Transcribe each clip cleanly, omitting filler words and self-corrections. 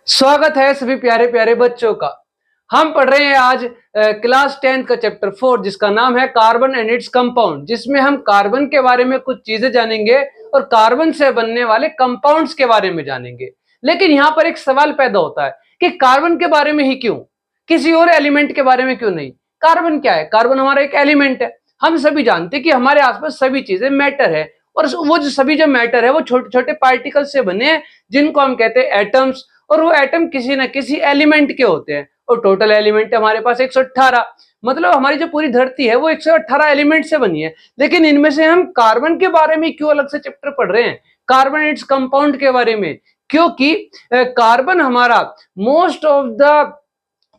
स्वागत है सभी प्यारे प्यारे बच्चों का। हम पढ़ रहे हैं आज क्लास 10 का चैप्टर 4 जिसका नाम है कार्बन एंड इट्स कंपाउंड, जिसमें हम कार्बन के बारे में कुछ चीजें जानेंगे और कार्बन से बनने वाले कंपाउंड्स के बारे में जानेंगे। लेकिन यहाँ पर एक सवाल पैदा होता है कि कार्बन के बारे में ही क्यों, किसी और एलिमेंट के बारे में क्यों नहीं। कार्बन क्या है? कार्बन हमारा एक एलिमेंट है। हम सभी जानते हैं कि हमारे आसपास सभी चीजें मैटर है और वो जो सभी जो मैटर है वो छोटे छोटे पार्टिकल से बने हैं जिनको हम कहते हैं एटम्स। और वो एटम किसी न किसी एलिमेंट के होते हैं और टोटल एलिमेंट हमारे पास 118। मतलब हमारी जो पूरी धरती है वो 118 एलिमेंट से बनी है। लेकिन इनमें से हम कार्बन के बारे में क्यों अलग से चैप्टर पढ़ रहे हैं, कार्बन इट्स कंपाउंड के बारे में? क्योंकि कार्बन हमारा most of the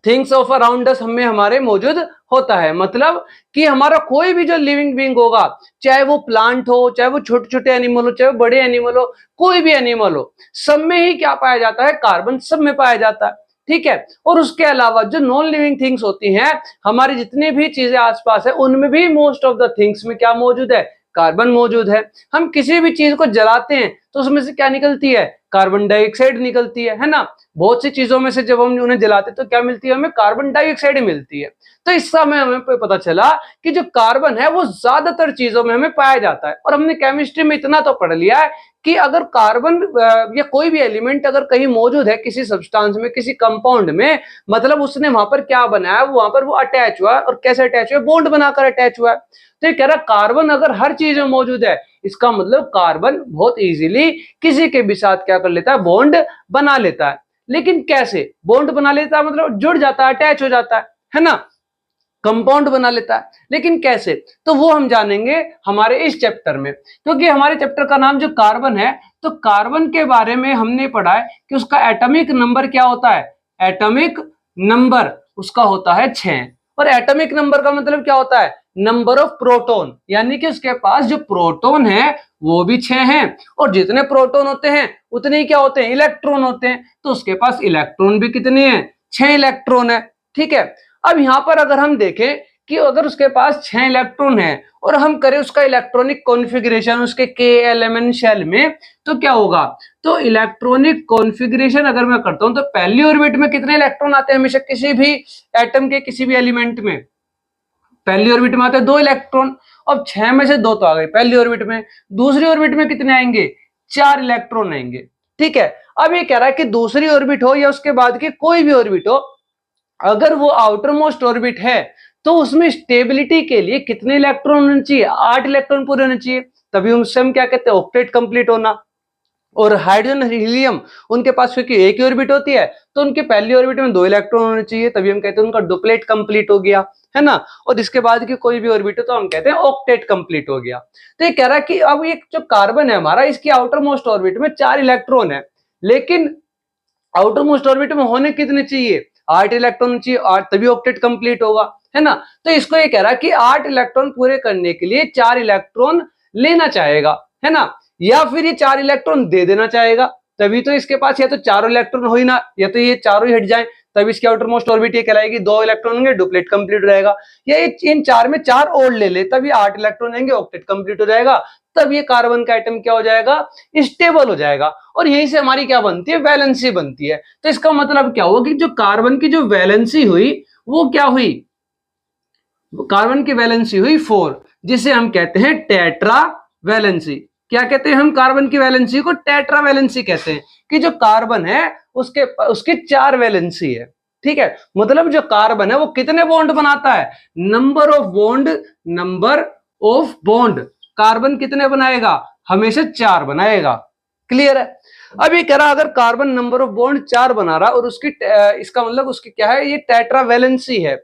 things of around us हमें हमारे मौजूद होता है। मतलब कि हमारा कोई भी जो लिविंग बीइंग होगा, चाहे वो प्लांट हो, चाहे वो छोटे छोटे एनिमल हो, चाहे वो बड़े एनिमल हो, कोई भी एनिमल हो, सब में ही क्या पाया जाता है? कार्बन सब में पाया जाता है। ठीक है। और उसके अलावा जो नॉन लिविंग थिंग्स होती हैं, हमारी जितनी भी चीजें आसपास है उनमें भी मोस्ट ऑफ द थिंग्स में क्या मौजूद है? कार्बन मौजूद है। हम किसी भी चीज को जलाते हैं तो उसमें से क्या निकलती है? कार्बन डाइऑक्साइड निकलती है ना। बहुत सी चीजों में से जब हम उन्हें जलाते तो क्या मिलती है? हमें कार्बन डाइऑक्साइड मिलती है। तो इस समय हमें पता चला कि जो कार्बन है वो ज्यादातर चीजों में हमें पाया जाता है। और हमने केमिस्ट्री में इतना तो पढ़ लिया है कि अगर कार्बन या कोई भी एलिमेंट अगर कहीं मौजूद है किसी सब्सटेंस में, किसी कंपाउंड में, मतलब उसने वहां पर क्या बनाया, वहां पर वो अटैच हुआ है। और कैसे अटैच हुआ है? बॉन्ड बनाकर अटैच हुआ है। तो ये कह रहा कार्बन अगर हर चीज में मौजूद है, इसका मतलब कार्बन बहुत इजीली किसी के भी साथ क्या कर लेता है? बॉन्ड बना लेता है। लेकिन कैसे बॉन्ड बना लेता है? मतलब जुड़ जाता है, अटैच हो जाता है ना, कंपाउंड बना लेता है। लेकिन कैसे? तो वो हम जानेंगे हमारे इस चैप्टर में, क्योंकि हमारे चैप्टर का नाम जो कार्बन है, तो कार्बन के बारे में हमने पढ़ा है कि उसका एटॉमिक नंबर क्या होता है? एटॉमिक नंबर उसका होता है 6। और एटॉमिक नंबर का मतलब क्या होता है? नंबर ऑफ प्रोटॉन, यानी कि उसके पास जो प्रोटॉन है वो भी 6 हैं। और जितने प्रोटॉन होते हैं उतने ही क्या होते हैं? इलेक्ट्रॉन होते हैं। तो उसके पास इलेक्ट्रॉन भी कितने हैं? 6 इलेक्ट्रॉन है। ठीक है। अब यहां पर अगर हम देखें कि अगर उसके पास 6 इलेक्ट्रॉन है और हम करें उसका इलेक्ट्रॉनिक कॉन्फ़िगरेशन उसके KLMN शेल में, तो क्या होगा? तो इलेक्ट्रॉनिक कॉन्फ़िगरेशन अगर मैं करता हूं तो पहली ऑर्बिट में कितने इलेक्ट्रॉन आते हैं? हमेशा किसी भी एटम के किसी भी एलिमेंट में पहली ऑर्बिट में आते हैं 2 इलेक्ट्रॉन। अब 6 में से 2 तो आ गए पहली ऑर्बिट में। दूसरी ऑर्बिट में कितने आएंगे? 4 इलेक्ट्रॉन आएंगे। ठीक है। अब ये कह रहा है कि दूसरी ऑर्बिट हो या उसके बाद की कोई भी ऑर्बिट हो, अगर वो आउटर मोस्ट ऑर्बिट है तो उसमें स्टेबिलिटी के लिए कितने इलेक्ट्रॉन होने चाहिए? 8 इलेक्ट्रॉन पूरे होने चाहिए। तभी उससे हम क्या कहते हैं? ऑक्टेट कंप्लीट होना। और हाइड्रोजन हीलियम उनके पास क्योंकि एक ही ऑर्बिट होती है तो उनके पहली ऑर्बिट में 2 इलेक्ट्रॉन होने चाहिए, तभी हम कहते हैं उनका डुप्लेट कंप्लीट हो गया, है ना। और इसके बाद की कोई भी ऑर्बिट हो तो हम कहते हैं ऑक्टेट कंप्लीट हो गया। तो ये कह रहा है कि अब ये जो कार्बन है हमारा, इसकी आउटर मोस्ट ऑर्बिट में 4 इलेक्ट्रॉन है, लेकिन आउटर मोस्ट ऑर्बिट में होने कितने चाहिए? 8 इलेक्ट्रॉन चाहिए, 8 तभी ऑक्टेट कंप्लीट होगा, है ना। तो इसको ये कह रहा है कि 8 इलेक्ट्रॉन पूरे करने के लिए 4 इलेक्ट्रॉन लेना चाहेगा, है ना, या फिर ये 4 इलेक्ट्रॉन दे देना चाहेगा। तभी तो इसके पास या तो चारों इलेक्ट्रॉन हो ही ना, या तो ये चारों ही हट जाए, तब इसकी आउटर मोस्ट ऑर्बिट ये कहलाएगी। 2 इलेक्ट्रॉन होंगे, डुप्लेट कंप्लीट रहेगा। या इन 4 में 4 और ले ले, तभी 8 इलेक्ट्रॉन आएंगे, ऑक्टेट कंप्लीट हो जाएगा। तब ये कार्बन का एटम क्या हो जाएगा? स्टेबल हो जाएगा। और यहीं से हमारी क्या बनती है? वैलेंसी बनती है। तो इसका मतलब क्या हुआ कि जो कार्बन की जो वैलेंसी हुई वो क्या हुई? कार्बन की वैलेंसी हुई 4, जिसे हम कहते हैं टेट्रा वैलेंसी। क्या कहते हैं हम? कार्बन की वैलेंसी को टेट्रा वैलेंसी कहते हैं, कि जो कार्बन है उसके 4 वैलेंसी है। ठीक है। मतलब जो कार्बन है वो कितने बॉन्ड बनाता है? नंबर ऑफ बॉन्ड कार्बन कितने बनाएगा? हमेशा 4 बनाएगा। क्लियर है। अब ये कह रहा अगर कार्बन नंबर ऑफ बॉन्ड 4 बना रहा और उसकी इसका मतलब उसकी क्या है? ये टेट्रा वैलेंसी है।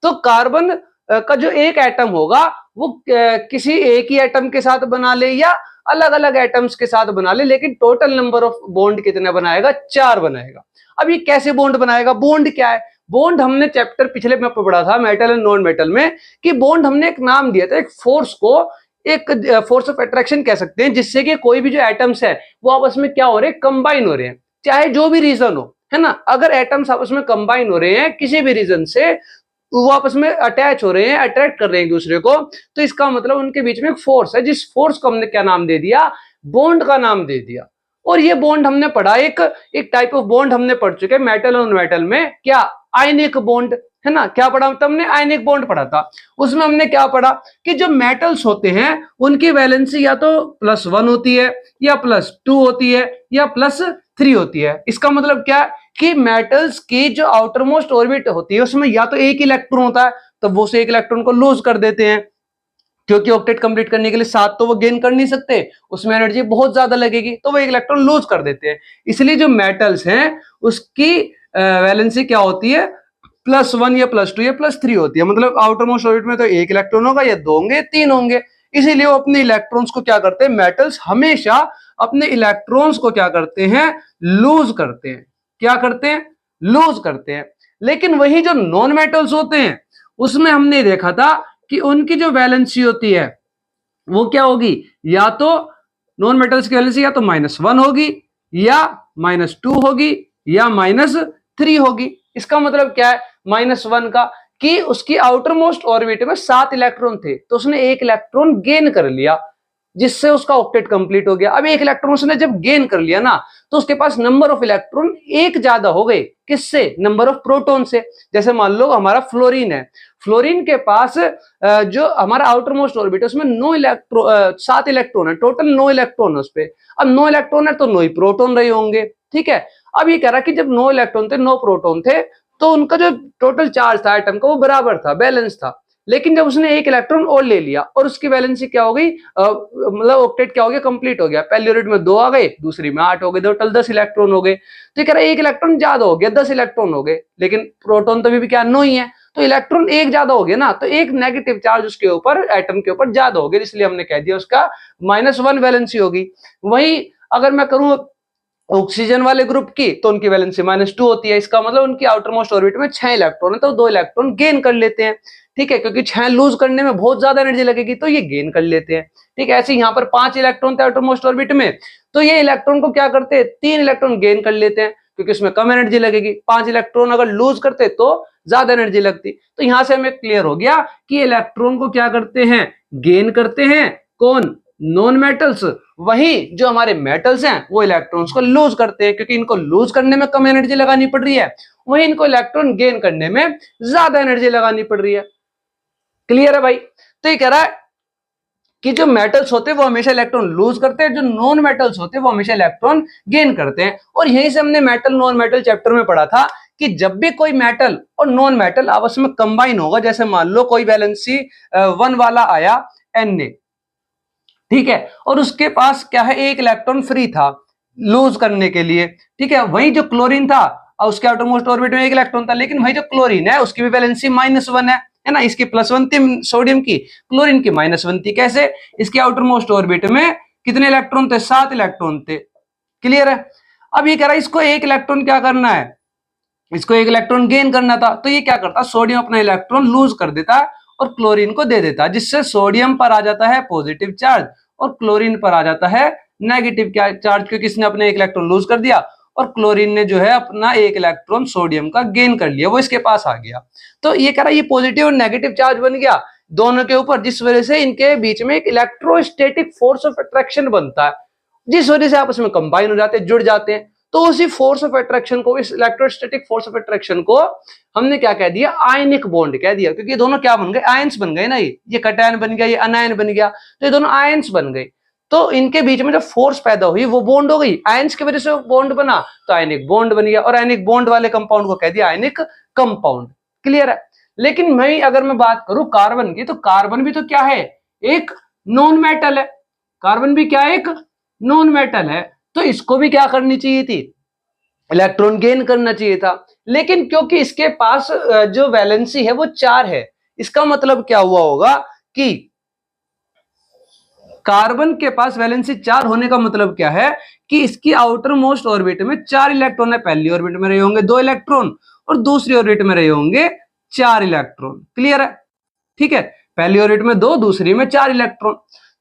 तो कार्बन का जो एक एटम होगा वो किसी एक ही एटम के साथ बना ले या अलग अलग एटम्स के साथ बना ले, लेकिन टोटल नंबर ऑफ बॉन्ड कितने बनाएगा? 4 बनाएगा। अब ये कैसे बॉन्ड बनाएगा? बॉन्ड क्या है? बॉन्ड हमने चैप्टर पिछले में पढ़ा था मेटल एंड नॉन मेटल में, कि बॉन्ड हमने एक नाम दिया था, एक फोर्स को, एक फोर्स ऑफ अट्रैक्शन कह सकते हैं, जिससे कि कोई भी जो एटम्स है वो आपस में क्या हो रहे हैं? कंबाइन हो रहे हैं, चाहे जो भी रीजन हो, है ना। अगर एटम्स आपस में कंबाइन हो रहे हैं किसी भी रीजन से, वो आपस में अटैच हो रहे हैं, अट्रैक्ट कर रहे हैं एक दूसरे को, तो इसका मतलब उनके बीच में एक फोर्स है, जिस फोर्स को हमने क्या नाम दे दिया? बॉन्ड का नाम दे दिया। और ये बॉन्ड हमने पढ़ा, एक टाइप ऑफ बॉन्ड हमने पढ़ चुके हैं मेटल और मेटल में, क्या, आयनिक बॉन्ड, है ना। क्या पढ़ा हमने, आयनिक बॉन्ड पढ़ा था। उसमें हमने क्या पढ़ा कि जो मेटल्स होते हैं उनकी वैलेंसी या तो +1 होती है, या +2 होती है, या +3 होती है। इसका मतलब क्या कि मेटल्स की जो आउटर मोस्ट ऑर्बिट होती है उसमें या तो एक इलेक्ट्रॉन होता है, तो वो से एक इलेक्ट्रॉन को लूज कर देते हैं, क्योंकि ऑक्टेट कंप्लीट करने के लिए 7 तो वो गेन कर नहीं सकते, उसमें एनर्जी बहुत ज्यादा लगेगी, तो वो एक इलेक्ट्रॉन लूज कर देते हैं। इसलिए जो मेटल्स हैं उसकी वैलेंसी क्या होती है, +1 या +2 या +3 होती है। मतलब आउटर मोस्ट ऑर्बिट में तो एक इलेक्ट्रॉन होगा, या 2 होंगे, 3 होंगे। इसीलिए वो अपने इलेक्ट्रॉन्स को क्या करते हैं, मेटल्स हमेशा अपने इलेक्ट्रॉन्स को क्या करते हैं, लूज करते हैं। क्या करते हैं, लूज करते हैं। लेकिन वही जो नॉन मेटल्स होते हैं उसमें हमने देखा था कि उनकी जो वैलेंसी होती है वो क्या होगी, या तो नॉन मेटल्स की वैलेंसी या तो -1 होगी, या -2 होगी, या -3 होगी। इसका मतलब क्या है -1 का, कि उसकी आउटर मोस्ट ऑर्बिट में 7 इलेक्ट्रॉन थे, तो उसने एक इलेक्ट्रॉन गेन कर लिया, जिससे उसका ऑक्टेट कंप्लीट हो गया। अब एक इलेक्ट्रॉन उसने जब गेन कर लिया ना, तो उसके पास नंबर ऑफ इलेक्ट्रॉन एक ज्यादा हो गए, किससे, नंबर ऑफ प्रोटॉन से। जैसे मान लो हमारा फ्लोरीन है, फ्लोरीन के पास जो हमारा आउटर मोस्ट ऑर्बिट है उसमें 7 इलेक्ट्रॉन है, टोटल 9 इलेक्ट्रॉन है उस पे। अब 9 इलेक्ट्रॉन है तो 9 ही प्रोटॉन रहे होंगे, ठीक है। अब ये कह रहा कि जब 9 इलेक्ट्रॉन थे, 9 प्रोटॉन थे, तो उनका जो टोटल चार्ज था एटम का वो बराबर था, बैलेंस था। लेकिन जब उसने एक इलेक्ट्रॉन और ले लिया और उसकी वैलेंसी क्या हो गई, मतलब ऑक्टेट क्या हो गया, कंप्लीट हो गया। पहली यूनिट में 2 आ गए, दूसरी में 8 हो गए, टोटल 10 इलेक्ट्रॉन हो गए। तो कह रहा है एक इलेक्ट्रॉन ज्यादा हो गया, 10 इलेक्ट्रॉन हो गए, लेकिन प्रोटॉन तो भी क्या 9 ही है, तो इलेक्ट्रॉन एक ज्यादा हो गया ना, तो एक नेगेटिव चार्ज उसके ऊपर, एटम के ऊपर ज्यादा हो गया, इसलिए हमने कह दिया उसका -1 वैलेंसी होगी। वही अगर मैं करूं ऑक्सीजन वाले ग्रुप की, तो उनकी वैलेंसी -2 होती है। इसका मतलब उनकी आउटर मोस्ट ऑर्बिट में 6 इलेक्ट्रॉन है, तो 2 इलेक्ट्रॉन गेन कर लेते हैं, ठीक है, क्योंकि 6 लूज करने में बहुत ज्यादा एनर्जी लगेगी, तो ये गेन कर लेते हैं, ठीक है। ऐसे यहाँ पर 5 इलेक्ट्रॉन थे आउटर मोस्ट ऑर्बिट में, तो ये इलेक्ट्रॉन को क्या करते हैं, 3 इलेक्ट्रॉन गेन कर लेते हैं, क्योंकि उसमें कम एनर्जी लगेगी। 5 इलेक्ट्रॉन अगर लूज करते तो ज्यादा एनर्जी लगती। तो यहां से हमें क्लियर हो गया कि इलेक्ट्रॉन को क्या करते हैं, गेन करते हैं, कौन, नॉन मेटल्स। वही जो हमारे मेटल्स हैं वो इलेक्ट्रॉन्स को लूज करते हैं, क्योंकि इनको लूज करने में कम एनर्जी लगानी पड़ रही है, वही इनको इलेक्ट्रॉन गेन करने में ज्यादा एनर्जी लगानी पड़ रही है। क्लियर है भाई। तो ये कह रहा है कि जो मेटल्स होते हैं वो हमेशा इलेक्ट्रॉन लूज करते हैं, जो नॉन मेटल्स होते हैं वो हमेशा इलेक्ट्रॉन गेन करते हैं। और यहीं से हमने मेटल नॉन मेटल चैप्टर में पढ़ा था कि जब भी कोई मेटल और नॉन मेटल आपस में कंबाइन होगा, जैसे मान लो कोई वैलेंसी 1 वाला आया Na, ठीक है, और उसके पास क्या है, एक इलेक्ट्रॉन फ्री था लूज करने के लिए, ठीक है। वही जो क्लोरीन था और उसके आउटर मोस्ट ऑर्बिट में एक इलेक्ट्रॉन था, लेकिन वही जो क्लोरीन है उसकी भी वैलेंसी -1 है ना। इसकी +1 थी सोडियम की, क्लोरीन की -1 थी। कैसे, इसके आउटर मोस्ट ऑर्बिट में कितने इलेक्ट्रॉन थे, 7 इलेक्ट्रॉन थे। क्लियर है। अब ये कह रहा है इसको एक इलेक्ट्रॉन क्या करना है, इसको एक इलेक्ट्रॉन गेन करना था, तो ये क्या करता, सोडियम अपना इलेक्ट्रॉन लूज कर देता और क्लोरीन को दे देता, जिससे सोडियम पर आ जाता है पॉजिटिव चार्ज और क्लोरीन पर आ जाता है नेगेटिव चार्ज, क्योंकि इसने अपने एक इलेक्ट्रॉन लूज कर दिया और क्लोरीन ने जो है अपना एक इलेक्ट्रॉन सोडियम का गेन कर लिया, वो इसके पास आ गया। तो ये कह रहा है ये पॉजिटिव और नेगेटिव चार्ज बन गया दोनों के ऊपर, जिस वजह से इनके बीच में एक इलेक्ट्रोस्टैटिक फोर्स ऑफ अट्रैक्शन बनता है, जिस वजह से आपस में कंबाइन हो जाते हैं, जुड़ जाते हैं। तो उसी फोर्स ऑफ अट्रैक्शन को, इस इलेक्ट्रोस्टैटिक फोर्स ऑफ अट्रैक्शन को हमने क्या कह दिया, आयनिक बॉन्ड कह दिया, क्योंकि ये दोनों क्या बन गए, आयंस बन गए ना। ये कटायन बन गया, ये अनायन बन गया, तो ये दोनों आयंस बन गए। तो इनके बीच में जो फोर्स पैदा हुई वो बॉन्ड हो गई, आयंस की वजह से बॉन्ड बना, तो आयनिक बॉन्ड बन गया, और आयनिक बॉन्ड वाले कंपाउंड को कह दिया आयनिक कंपाउंड। क्लियर है। लेकिन मैं अगर मैं बात करूं कार्बन की, तो कार्बन भी तो क्या है, एक नॉन मेटल है। कार्बन भी क्या है, एक नॉन मेटल है, तो इसको भी क्या करनी चाहिए थी, इलेक्ट्रॉन गेन करना चाहिए था। लेकिन क्योंकि इसके पास जो वैलेंसी है वो 4 है, इसका मतलब क्या हुआ होगा कि कार्बन के पास वैलेंसी 4 होने का मतलब क्या है कि इसकी आउटर मोस्ट ऑर्बिट में 4 इलेक्ट्रॉन है। पहली ऑर्बिट में रहे होंगे 2 इलेक्ट्रॉन और दूसरी ऑर्बिट में रहे होंगे 4 इलेक्ट्रॉन। क्लियर है, ठीक है, पहली ऑर्बिट में 2, दूसरी में 4 इलेक्ट्रॉन।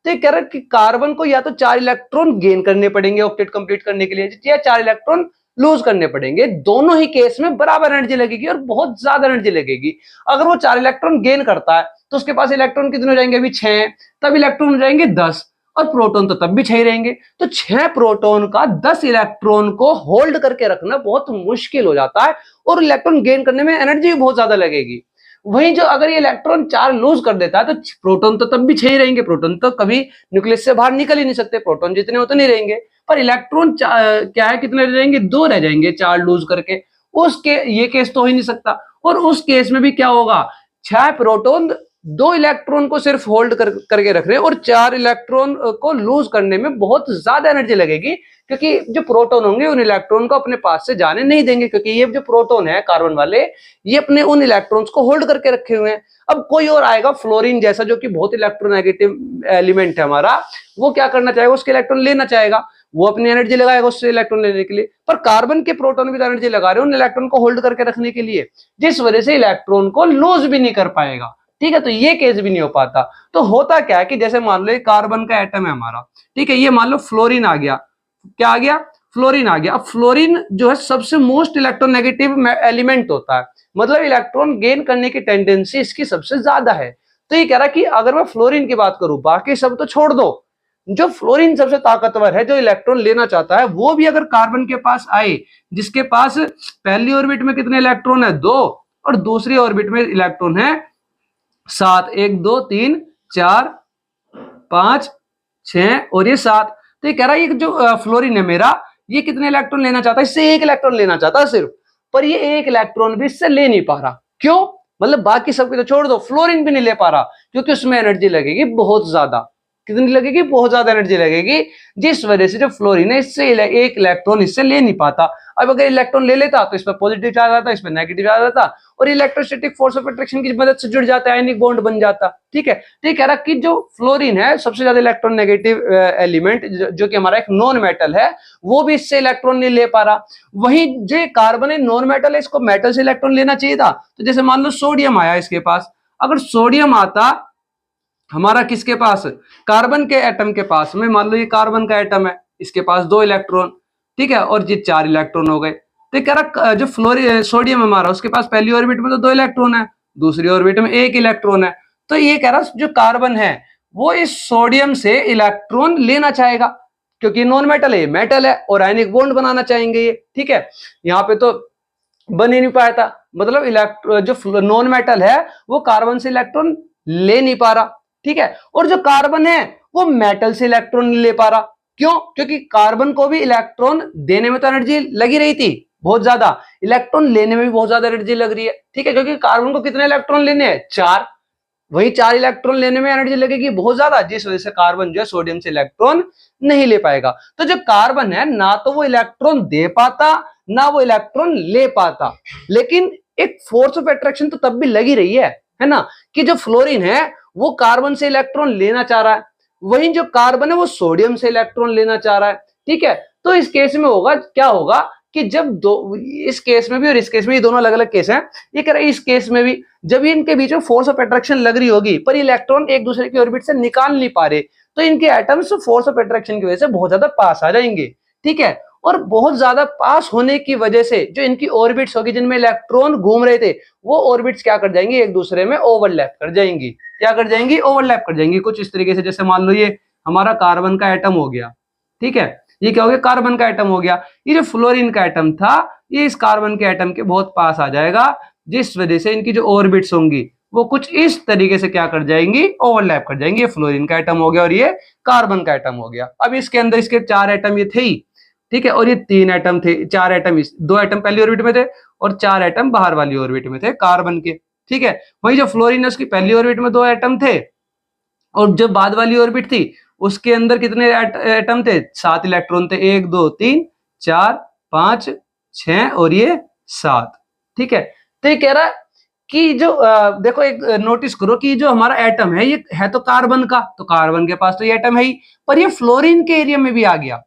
तो ये कह रहा है कि कार्बन को या तो 4 इलेक्ट्रॉन गेन करने पड़ेंगे ऑक्टेट कंप्लीट करने के लिए, या 4 इलेक्ट्रॉन लूज करने पड़ेंगे। दोनों ही केस में बराबर एनर्जी लगेगी और बहुत ज्यादा एनर्जी लगेगी। अगर वो 4 इलेक्ट्रॉन गेन करता है तो उसके पास इलेक्ट्रॉन कितने हो जाएंगे, अभी 6, तब इलेक्ट्रॉन हो जाएंगे 10, और प्रोटॉन तो तब भी 6 रहेंगे। तो 6 प्रोटॉन का 10 इलेक्ट्रॉन को होल्ड करके रखना बहुत मुश्किल हो जाता है और इलेक्ट्रॉन गेन करने में एनर्जी भी बहुत ज्यादा लगेगी। वहीं जो अगर ये इलेक्ट्रॉन 4 लूज कर देता है तो प्रोटॉन तो तब भी 6 ही रहेंगे, प्रोटॉन तो कभी न्यूक्लियस से बाहर निकल ही नहीं सकते, प्रोटॉन जितने होते नहीं रहेंगे। पर इलेक्ट्रॉन क्या है, कितने रह जाएंगे, 2 रह जाएंगे 4 लूज करके। उसके ये केस तो हो ही नहीं सकता। और उस केस में भी क्या होगा, 6 प्रोटॉन 2 इलेक्ट्रॉन को सिर्फ होल्ड करके रख रहे हैं और 4 इलेक्ट्रॉन को लूज करने में बहुत ज्यादा एनर्जी लगेगी, क्योंकि जो प्रोटॉन होंगे उन इलेक्ट्रॉन को अपने पास से जाने नहीं देंगे, क्योंकि ये जो प्रोटॉन है कार्बन वाले ये अपने उन इलेक्ट्रॉन्स को होल्ड करके रखे हुए हैं। अब कोई और आएगा फ्लोरीन जैसा, जो कि बहुत इलेक्ट्रोनेगेटिव एलिमेंट है हमारा, वो क्या करना चाहेगा, उसके इलेक्ट्रॉन लेना चाहेगा, वो अपनी एनर्जी लगाएगा उससे इलेक्ट्रॉन लेने के लिए। पर कार्बन के प्रोटॉन भी तो एनर्जी लगा रहे हैं उन इलेक्ट्रॉन को होल्ड करके रखने के लिए, जिस वजह से इलेक्ट्रॉन को लूज भी नहीं कर पाएगा। ठीक है, तो ये केस भी नहीं हो पाता। तो होता क्या है कि जैसे मान लो कार्बन का एटम है हमारा, ठीक है, ये मान लो फ्लोरीन आ गया, क्या आ गया, फ्लोरीन आ गया। अब फ्लोरीन जो है सबसे मोस्ट इलेक्ट्रोनेगेटिव एलिमेंट होता है, मतलब इलेक्ट्रॉन गेन करने की टेंडेंसी इसकी सबसे ज्यादा है। तो ये कह रहा है कि अगर मैं फ्लोरीन की बात करूं, बाकी सब तो छोड़ दो, जो फ्लोरीन सबसे ताकतवर है, जो इलेक्ट्रॉन लेना चाहता है, वो भी अगर कार्बन के पास आए, जिसके पास पहली ऑर्बिट में कितने इलेक्ट्रॉन है, 2, और दूसरी ऑर्बिट में इलेक्ट्रॉन है 7, 1 2 3 4 5 6 और ये 7। तो ये कह रहा है ये जो फ्लोरीन है मेरा, ये कितने इलेक्ट्रॉन लेना चाहता है, इससे 1 इलेक्ट्रॉन लेना चाहता है सिर्फ, पर ये 1 इलेक्ट्रॉन भी इससे ले नहीं पा रहा। क्यों, मतलब बाकी सबके तो छोड़ दो, फ्लोरीन भी नहीं ले पा रहा, क्योंकि उसमें एनर्जी लगेगी बहुत ज्यादा। कितनी लगेगी, बहुत ज्यादा एनर्जी लगेगी, जिस वजह से जो फ्लोरीन है इससे 1 इलेक्ट्रॉन इससे ले नहीं पाता। अब अगर इलेक्ट्रॉन ले लेता तो इस पर पॉजिटिव चार्ज आता, इस पर नेगेटिव चार्ज आता, और इलेक्ट्रोस्टैटिक फोर्स ऑफ अट्रैक्शन की मदद से जुड़ जाता है, आयनिक बॉन्ड बन जाता। ठीक है, तो ये कह रहा कि जो फ्लोरीन है सबसे ज्यादा इलेक्ट्रॉन नेगेटिव एलिमेंट, जो कि हमारा एक नॉन मेटल है, वो भी इससे इलेक्ट्रॉन नहीं ले पा रहा। वहीं जो कार्बन है नॉन मेटल है, इसको मेटल से इलेक्ट्रॉन लेना चाहिए था। तो जैसे मान लो सोडियम आया इसके पास, अगर सोडियम आता हमारा किसके पास, कार्बन के एटम के पास में, मान लो ये कार्बन का एटम है, इसके पास 2 इलेक्ट्रॉन, ठीक है, और ये 4 इलेक्ट्रॉन हो गए। तो कह रहा जो सोडियम हमारा, उसके पास पहली ऑर्बिट में तो 2 इलेक्ट्रॉन है, दूसरी ऑर्बिट में 1 इलेक्ट्रॉन है। तो ये कह रहा जो कार्बन है वो इस सोडियम से इलेक्ट्रॉन लेना चाहेगा, क्योंकि नॉन मेटल है, मेटल है, और आयनिक बॉन्ड बनाना चाहेंगे ये। ठीक है, यहाँ पे तो बन ही नहीं पाया था, मतलब जो नॉन मेटल है वो कार्बन से इलेक्ट्रॉन ले नहीं पा रहा। ठीक है, और जो कार्बन है वो मेटल से इलेक्ट्रॉन नहीं ले पा रहा। क्यों, क्योंकि कार्बन को भी इलेक्ट्रॉन देने में तो एनर्जी लगी रही थी बहुत ज्यादा, इलेक्ट्रॉन लेने में भी बहुत ज्यादा एनर्जी लग रही है। ठीक है, क्योंकि कार्बन को कितने इलेक्ट्रॉन लेने हैं, 4, वही 4 इलेक्ट्रॉन लेने में एनर्जी लगेगी बहुत ज्यादा, जिस वजह से कार्बन जो है सोडियम से इलेक्ट्रॉन नहीं ले पाएगा। तो जो कार्बन है ना तो वो इलेक्ट्रॉन दे पाता ना वो इलेक्ट्रॉन ले पाता, लेकिन एक फोर्स ऑफ अट्रैक्शन तो तब भी लगी रही है ना, कि जो फ्लोरीन है वो कार्बन से इलेक्ट्रॉन लेना चाह रहा है, वहीं जो कार्बन है वो सोडियम से इलेक्ट्रॉन लेना चाह रहा है। ठीक है, तो इस केस में होगा क्या होगा कि जब दो, इस केस में भी और इस केस में, ये दोनों अलग अलग केस हैं, ये कह रहा है इस केस में भी जब इनके बीच में फोर्स ऑफ अट्रैक्शन लग रही होगी पर इलेक्ट्रॉन एक दूसरे की ऑर्बिट से निकाल नहीं पा रहे, तो इनके एटम्स फोर्स ऑफ अट्रैक्शन की वजह से बहुत ज्यादा पास आ जाएंगे। ठीक है, और बहुत ज्यादा पास होने की वजह से जो इनकी ऑर्बिट्स होगी जिनमें इलेक्ट्रॉन घूम रहे थे, वो ऑर्बिट्स क्या कर जाएंगी, एक दूसरे में ओवरलैप कर जाएंगी। क्या कर जाएंगी, ओवरलैप कर जाएंगी कुछ इस तरीके से। जैसे मान लो ये हमारा कार्बन का एटम हो गया, ठीक है, ये क्या हो गया, कार्बन का एटम हो गया, ये जो फ्लोरीन का एटम था ये इस कार्बन के एटम के बहुत पास आ जाएगा, जिस वजह से इनकी जो ऑर्बिट्स होंगी वो कुछ इस तरीके से क्या कर जाएंगी, ओवरलैप कर जाएंगी। ये फ्लोरीन का एटम हो गया और ये कार्बन का एटम हो गया। अब इसके अंदर इसके 4 एटम ये थे ही, ठीक है, और ये 3 एटम थे, 4 एटम, 2 एटम पहली ऑर्बिट में थे और 4 एटम बाहर वाली ऑर्बिट में थे कार्बन के। ठीक है, वही जो फ्लोरीन है उसकी पहली ऑर्बिट में 2 एटम थे, और जो बाद वाली ऑर्बिट थी उसके अंदर कितने एटम थे, 7 इलेक्ट्रॉन थे, 1 2 3 4 5 6 और ये 7। ठीक है, तो ये कह रहा है कि जो देखो एक नोटिस करो कि जो हमारा एटम है ये है तो कार्बन का, तो कार्बन के पास तो ये एटम है ही, पर ये फ्लोरीन के एरिया में भी आ गया।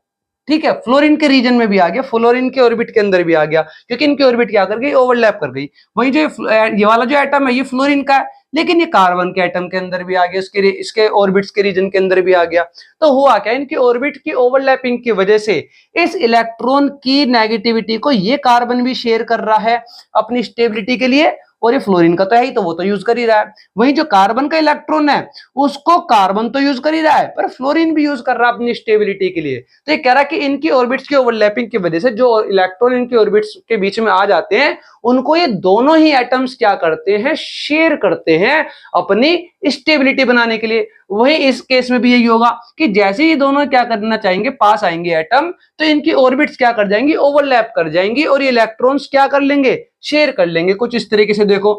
ठीक है, फ्लोरीन के रीजन में भी आ गया, फ्लोरीन के ऑर्बिट के अंदर भी आ गया, क्योंकि इनकी ऑर्बिट क्या कर गई, ओवरलैप कर गई। वहीं जो ये वाला जो एटम है ये फ्लोरीन का है, लेकिन ये कार्बन के एटम के अंदर भी आ गया, इसके ऑर्बिट्स के रीजन के अंदर भी आ गया। तो हुआ क्या, इनकी ऑर्बिट की ओवरलैपिंग की वजह से इस इलेक्ट्रॉन की नेगेटिविटी को ये कार्बन भी शेयर कर रहा है अपनी स्टेबिलिटी के लिए, और ये फ्लोरीन का तो है ही, तो वो तो यूज कर ही रहा है। वहीं जो कार्बन का इलेक्ट्रॉन है उसको कार्बन तो यूज कर ही रहा है, पर फ्लोरीन भी यूज कर रहा है अपनी स्टेबिलिटी के लिए। तो ये कह रहा है कि इनकी ऑर्बिट्स की ओवरलैपिंग की वजह से जो इलेक्ट्रॉन इनकी ऑर्बिट्स के बीच में आ जाते हैं उनको ये दोनों ही एटम्स क्या करते हैं, शेयर करते हैं अपनी स्टेबिलिटी बनाने के लिए। वही इस केस में भी यही होगा कि जैसे ही दोनों क्या करना चाहेंगे, पास आएंगे एटम, तो इनकी ऑर्बिट्स क्या कर जाएंगी, ओवरलैप कर जाएंगी और ये इलेक्ट्रॉन्स क्या कर लेंगे, शेयर कर लेंगे। कुछ इस तरीके से देखो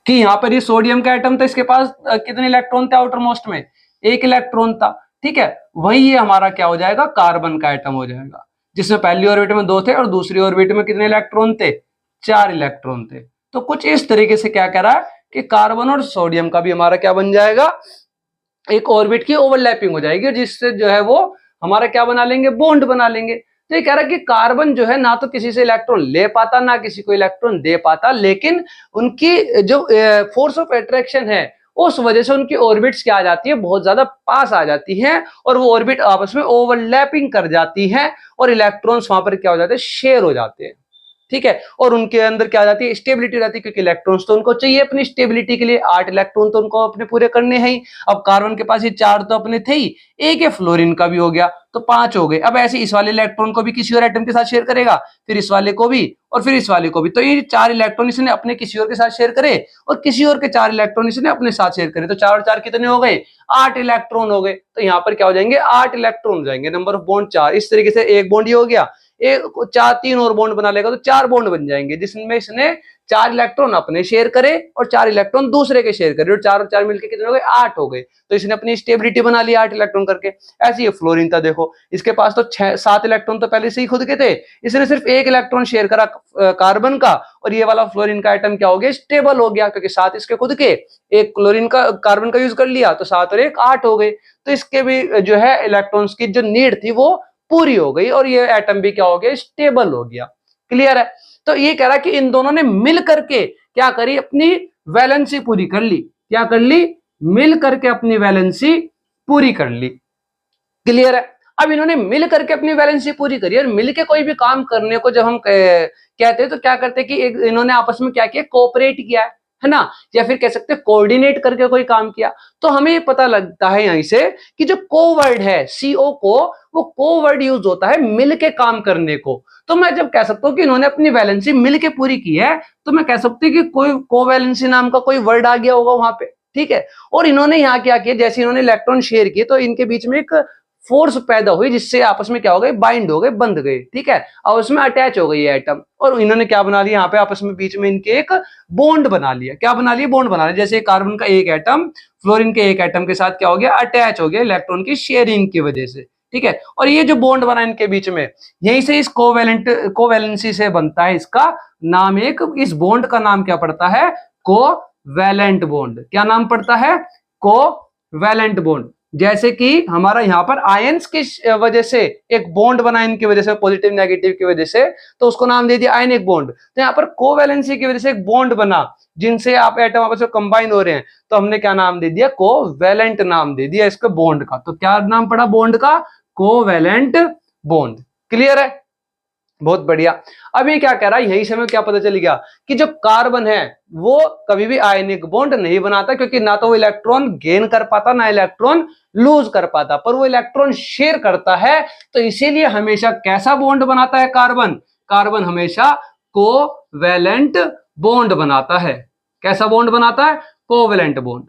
कि यहां पर ये सोडियम का एटम था, इसके पास कितने इलेक्ट्रॉन थे आउटर मोस्ट में, एक इलेक्ट्रॉन था, ठीक है। वही ये हमारा क्या हो जाएगा, कार्बन का एटम हो जाएगा, जिसमें पहली ऑर्बिट में 2 थे और दूसरी ऑर्बिट में कितने इलेक्ट्रॉन थे, 4 इलेक्ट्रॉन थे। तो कुछ इस तरीके से क्या कह रहा है कि कार्बन और सोडियम का भी हमारा क्या बन जाएगा, एक ऑर्बिट की ओवरलैपिंग हो जाएगी, जिससे जो है वो हमारा क्या बना लेंगे, बॉन्ड बना लेंगे। तो ये कह रहा है कि कार्बन जो है ना तो किसी से इलेक्ट्रॉन ले पाता ना किसी को इलेक्ट्रॉन दे पाता, लेकिन उनकी जो फोर्स ऑफ अट्रैक्शन है उस वजह से उनकी ऑर्बिट्स क्या आ जाती है, बहुत ज्यादा पास आ जाती हैं और वो ऑर्बिट आपस में ओवरलैपिंग कर जाती हैं और इलेक्ट्रॉन्स वहां पर क्या हो जाते हैं, शेयर हो जाते हैं, ठीक है। और उनके अंदर क्या आ जाती है, स्टेबिलिटी रहती है, क्योंकि इलेक्ट्रॉन्स तो उनको चाहिए अपनी स्टेबिलिटी के लिए, 8 इलेक्ट्रॉन तो उनको अपने पूरे करने हैं ही। अब कार्बन के पास ये 4 तो अपने थे ही, एक है फ्लोरीन का भी हो गया, तो 5 हो गए। अब ऐसे इस वाले इलेक्ट्रॉन को भी किसी और एटम के साथ शेयर करेगा, फिर इस वाले को भी और फिर इस वाले को भी, तो ये 4 इलेक्ट्रॉन इसने अपने किसी और के साथ शेयर करे और किसी और के 4 इलेक्ट्रॉन इसने अपने साथ शेयर करे, तो 4 और 4 कितने हो गए, 8 इलेक्ट्रॉन हो गए। तो यहाँ पर क्या हो जाएंगे, 8 इलेक्ट्रॉन हो जाएंगे, नंबर ऑफ बॉन्ड 4। इस तरीके से एक बॉन्ड ये हो गया, एक 3 और बॉन्ड बना लेगा तो 4 बॉन्ड बन जाएंगे, जिसमें इसने 4 इलेक्ट्रॉन अपने शेयर करे और 4 इलेक्ट्रॉन दूसरे के शेयर करे, और 4 मिलकर कितने हो गए, 8 हो गए। तो इसने अपनी स्टेबिलिटी बना ली 8 इलेक्ट्रॉन करके। ऐसे ही फ्लोरीन था, देखो इसके पास तो 7 इलेक्ट्रॉन तो पहले से ही खुद के थे, इसने सिर्फ 1 इलेक्ट्रॉन शेयर करा कार्बन का, और ये वाला फ्लोरीन का एटम क्या हो गया, स्टेबल हो गया, क्योंकि 7 इसके खुद के, एक क्लोरीन का कार्बन का यूज कर लिया, तो 7 और 1 8 हो गए। तो इसके भी जो है इलेक्ट्रॉन्स की जो नीड थी वो पूरी हो गई और ये एटम भी क्या हो गया, स्टेबल हो गया। क्लियर है। तो ये कह रहा है कि इन दोनों ने मिल करके क्या करी, अपनी वैलेंसी पूरी कर ली। क्या कर ली, मिल करके अपनी वैलेंसी पूरी कर ली। क्लियर है। अब इन्होंने मिल करके अपनी वैलेंसी पूरी करी, और मिल के कोई भी काम करने को जब हम कहते हैं तो क्या करते हैं कि इन्होंने आपस में क्या किया, कोऑपरेट किया है ना, या फिर कह सकते हैं कोऑर्डिनेट करके कोई काम किया। तो हमें ये पता लगता है यहीं से कि जो को वर्ड है CO को, वो को वर्ड यूज होता है मिल के काम करने को। तो मैं जब कह सकता हूं कि इन्होंने अपनी वैलेंसी मिल के पूरी की है, तो मैं कह सकती हूँ कि कोई कोवैलेंसी नाम का कोई वर्ड आ गया होगा वहां पे, ठीक है। और इन्होंने यहाँ क्या किया, जैसे इन्होंने इलेक्ट्रॉन शेयर किए तो इनके बीच में एक फोर्स पैदा हुई, जिससे आपस में क्या हो गए, बाइंड हो गए, बंध गए, ठीक है। और उसमें अटैच हो गई एटम, और इन्होंने क्या बना लिया यहाँ पे, आपस में बीच में इनके एक बॉन्ड बना लिया। क्या बना लिया, बॉन्ड बना लिया। जैसे कार्बन का एक एटम फ्लोरीन के एक एटम के साथ क्या हो गया, अटैच हो गया इलेक्ट्रॉन की शेयरिंग की वजह से, ठीक है। और ये जो बॉन्ड बना इनके बीच में, यहीं से इस कोवैलेंसी से बनता है इसका नाम, एक इस बॉन्ड का नाम क्या पड़ता है, कोवैलेंट बॉन्ड। क्या नाम पड़ता है, कोवैलेंट बॉन्ड। जैसे कि हमारा यहाँ पर आयंस की वजह से एक बॉन्ड बना इनकी वजह से, पॉजिटिव नेगेटिव की वजह से, तो उसको नाम दे दिया आयनिक बॉन्ड। तो यहाँ पर कोवैलेंसी की वजह से एक बॉन्ड बना, जिनसे आप एटम आपस में कंबाइन हो रहे हैं, तो हमने क्या नाम दे दिया, कोवैलेंट नाम दे दिया इसके बॉन्ड का। तो क्या नाम पड़ा बॉन्ड का, कोवैलेंट बॉन्ड। क्लियर है, बहुत बढ़िया। अब ये क्या कह रहा है, यही से हमें क्या पता चल गया कि जो कार्बन है वो कभी भी आयनिक बॉन्ड नहीं बनाता, क्योंकि ना तो वो इलेक्ट्रॉन गेन कर पाता ना इलेक्ट्रॉन लूज कर पाता, पर वो इलेक्ट्रॉन शेयर करता है। तो इसीलिए हमेशा कैसा बॉन्ड बनाता है कार्बन, कार्बन हमेशा कोवैलेंट बॉन्ड बनाता है। कैसा बॉन्ड बनाता है, कोवैलेंट बॉन्ड।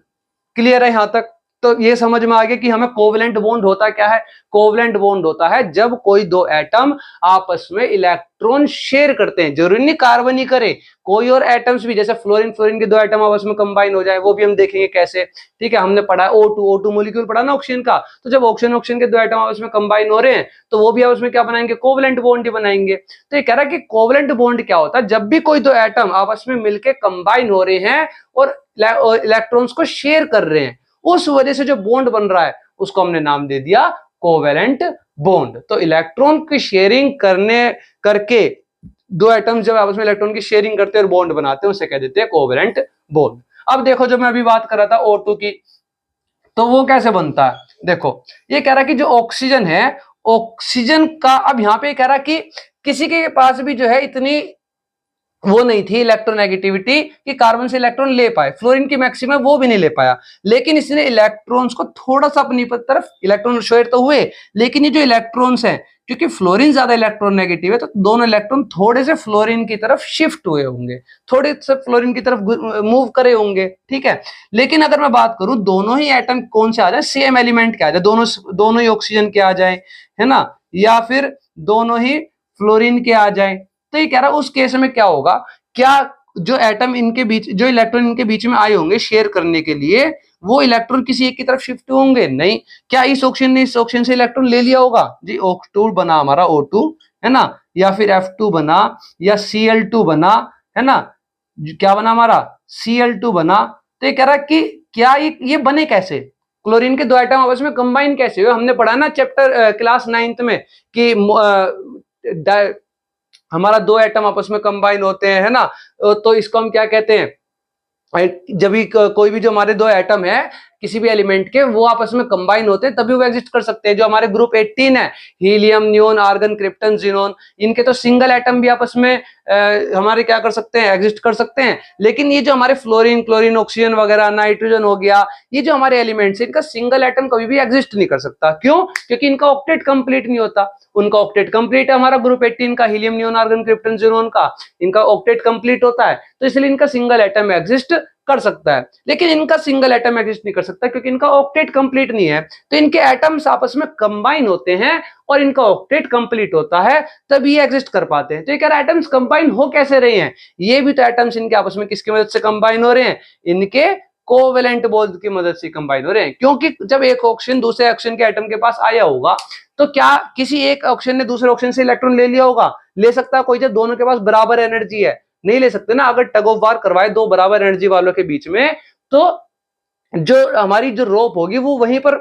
क्लियर है यहां तक। तो ये समझ में आ गया कि हमें कोवैलेंट बॉन्ड होता क्या है। कोवैलेंट बॉन्ड होता है जब कोई दो एटम आपस में इलेक्ट्रॉन शेयर करते हैं, जरूरी नहीं कार्बन ही करे, कोई और एटम्स भी, जैसे फ्लोरीन फ्लोरीन के दो एटम आपस में कंबाइन हो जाए, वो भी हम देखेंगे कैसे, ठीक है। हमने पढ़ा O2 मॉलिक्यूल पढ़ा ना ऑक्सीजन का, तो जब ऑक्सीजन के दो एटम आपस में कंबाइन हो रहे हैं तो वो भी आपस में क्या बनाएंगे, कोवैलेंट बॉन्ड ही बनाएंगे। तो ये कह रहा है कि कोवैलेंट बॉन्ड क्या होता है, जब भी कोई दो एटम आपस में मिलकर कंबाइन हो रहे हैं और इलेक्ट्रॉन्स को शेयर कर रहे हैं, उस वजह से जो बॉन्ड बन रहा है उसको हमने नाम दे दिया कोवैलेंट बॉन्ड। तो इलेक्ट्रॉन की शेयरिंग करके दो एटम्स जब आपस में इलेक्ट्रॉन की शेयरिंग करते हैं और बॉन्ड बनाते हैं, उसे कह देते हैं कोवैलेंट बॉन्ड। अब देखो, जब मैं अभी बात कर रहा था O2 की, तो वो कैसे बनता है। देखो ये कह रहा है कि जो ऑक्सीजन है, ऑक्सीजन का, अब यहाँ पे कह रहा है कि किसी के पास भी जो है इतनी वो नहीं थी इलेक्ट्रोनेगेटिविटी कि कार्बन से इलेक्ट्रॉन ले पाए, फ्लोरीन की मैक्सिमम वो भी नहीं ले पाया, लेकिन इसने इलेक्ट्रॉन्स को थोड़ा सा अपनी तरफ इलेक्ट्रॉन शेयर तो हुए, लेकिन ये जो इलेक्ट्रॉन्स हैं, क्योंकि फ्लोरीन ज्यादा इलेक्ट्रॉन नेगेटिव है, तो दोनों इलेक्ट्रॉन थोड़े से फ्लोरीन की तरफ शिफ्ट हुए होंगे, थोड़े से फ्लोरीन की तरफ मूव करे होंगे, ठीक है। लेकिन अगर मैं बात करूं दोनों ही एटम कौन से आ जाए, सेम एलिमेंट के आ जाए, दोनों ही ऑक्सीजन के आ जाए, है ना, या फिर दोनों ही फ्लोरीन के आ जाए, तो ये कह रहा है उस केस में क्या होगा, क्या जो एटम इनके बीच, जो इलेक्ट्रॉन इनके बीच में आए होंगे शेयर करने के लिए, वो इलेक्ट्रॉन किसी एक की तरफ शिफ्ट होंगे? नहीं। क्या इस ऑक्सीजन ने इस ऑक्सीजन से इलेक्ट्रॉन ले लिया होगा? जी, O2 बना हमारा O2, है ना, या फिर F2 बना, या Cl2 बना, है ना, क्या बना हमारा Cl2 बना। तो ये कह रहा है कि क्या ये बने कैसे, क्लोरीन के दो एटम आपस में कंबाइन कैसे हुए? हमने पढ़ा ना चैप्टर क्लास 9th में कि हमारा दो एटम आपस में कंबाइन होते हैं, है ना, तो इसको हम क्या कहते हैं, जब भी कोई भी जो हमारे दो एटम है किसी भी एलिमेंट के, वो आपस में कंबाइन होते हैं तभी वो एग्जिस्ट कर सकते हैं। जो हमारे ग्रुप 18 है, helium, neon, argon, krypton, xenon, इनके तो सिंगल एटम भी आपस में हमारे क्या कर सकते हैं, एग्जिस्ट कर सकते हैं। लेकिन ये जो हमारे फ्लोरीन, क्लोरीन, ऑक्सीजन वगैरह, नाइट्रोजन हो गया, ये जो हमारे एलिमेंट्स है, इनका सिंगल एटम कभी भी एग्जिस्ट नहीं कर सकता। क्यों? क्योंकि इनका ऑक्टेट कंप्लीट नहीं होता। उनका ऑक्टेट कंप्लीट है, हमारा ग्रुप 18 का, helium, neon, argon, krypton, xenon का, इनका ऑक्टेट कंप्लीट होता है, तो इसलिए इनका सिंगल एटम एग्जिस्ट कर सकता है। लेकिन इनका सिंगल एटम एग्जिस्ट नहीं कर सकता क्योंकि इनका ऑक्टेट कंप्लीट नहीं है। तो इनके एटम्स आपस में कंबाइन होते हैं और इनका ऑक्टेट कंप्लीट होता है, तभी ये एग्जिस्ट कर पाते हैं। तो ये कह रहा है एटम्स कंबाइन हो कैसे रहे हैं? ये भी तो एटम्स इनके आपस में किसकी मदद से कंबाइन हो रहे हैं? इनके कोवेलेंट बॉन्ड की मदद से कंबाइन हो रहे हैं। क्योंकि जब एक ऑक्सीजन दूसरे ऑक्सीजन के एटम के पास आया होगा, तो क्या किसी एक ऑक्सीजन ने दूसरे ऑक्सीजन से इलेक्ट्रॉन ले लिया होगा? ले सकता है कोई जब दोनों के पास बराबर एनर्जी है? नहीं ले सकते ना। अगर टग ऑफ वार करवाए दो बराबर एनर्जी वालों के बीच में, तो जो हमारी जो रोप होगी वो वहीं पर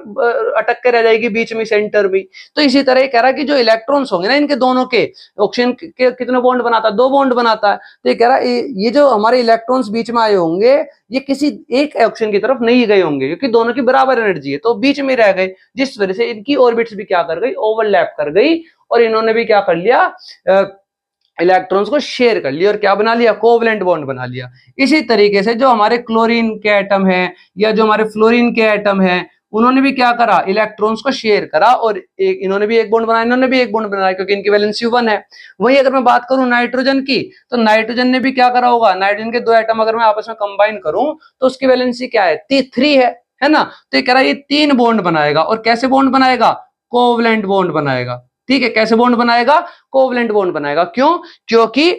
अटक के रह जाएगी बीच में, सेंटर में। तो इसी तरह ये कह रहा है कि जो इलेक्ट्रॉन्स होंगे ना इनके दोनों के, ऑक्सीजन के कितने बॉन्ड बनाता है? 2 बॉन्ड बनाता है। तो ये कह रहा है ये जो हमारे इलेक्ट्रॉन्स बीच में आए होंगे, ये किसी एक ऑक्सीजन की तरफ नहीं गए होंगे क्योंकि दोनों की बराबर एनर्जी है, तो बीच में रह गए, जिस वजह से इनकी ऑर्बिट्स भी क्या कर गई, ओवरलैप कर गई, और इन्होंने भी क्या कर लिया, इलेक्ट्रॉन्स को शेयर कर लिया और क्या बना लिया, कोवलेंट बॉन्ड बना लिया। इसी तरीके से जो हमारे क्लोरीन के एटम है या जो हमारे फ्लोरीन के एटम है, उन्होंने भी क्या करा, इलेक्ट्रॉन्स को शेयर करा, और एक इन्होंने भी एक बॉन्ड बनाया, इन्होंने भी एक बॉन्ड बनाया, क्योंकि इनकी वैलेंसी 1 है। वही अगर मैं बात करूं नाइट्रोजन की, तो नाइट्रोजन ने भी क्या करा होगा, नाइट्रोजन के दो एटम अगर मैं आपस में कंबाइन करूं तो उसकी वैलेंसी क्या है, 3 है ना। तो ये कह रहा है ये 3 बॉन्ड बनाएगा। और कैसे बॉन्ड बनाएगा, कोवलेंट बॉन्ड बनाएगा। ठीक है, कैसे बॉन्ड बनाएगा, कोवलेंट बॉन्ड बनाएगा। क्यों? क्योंकि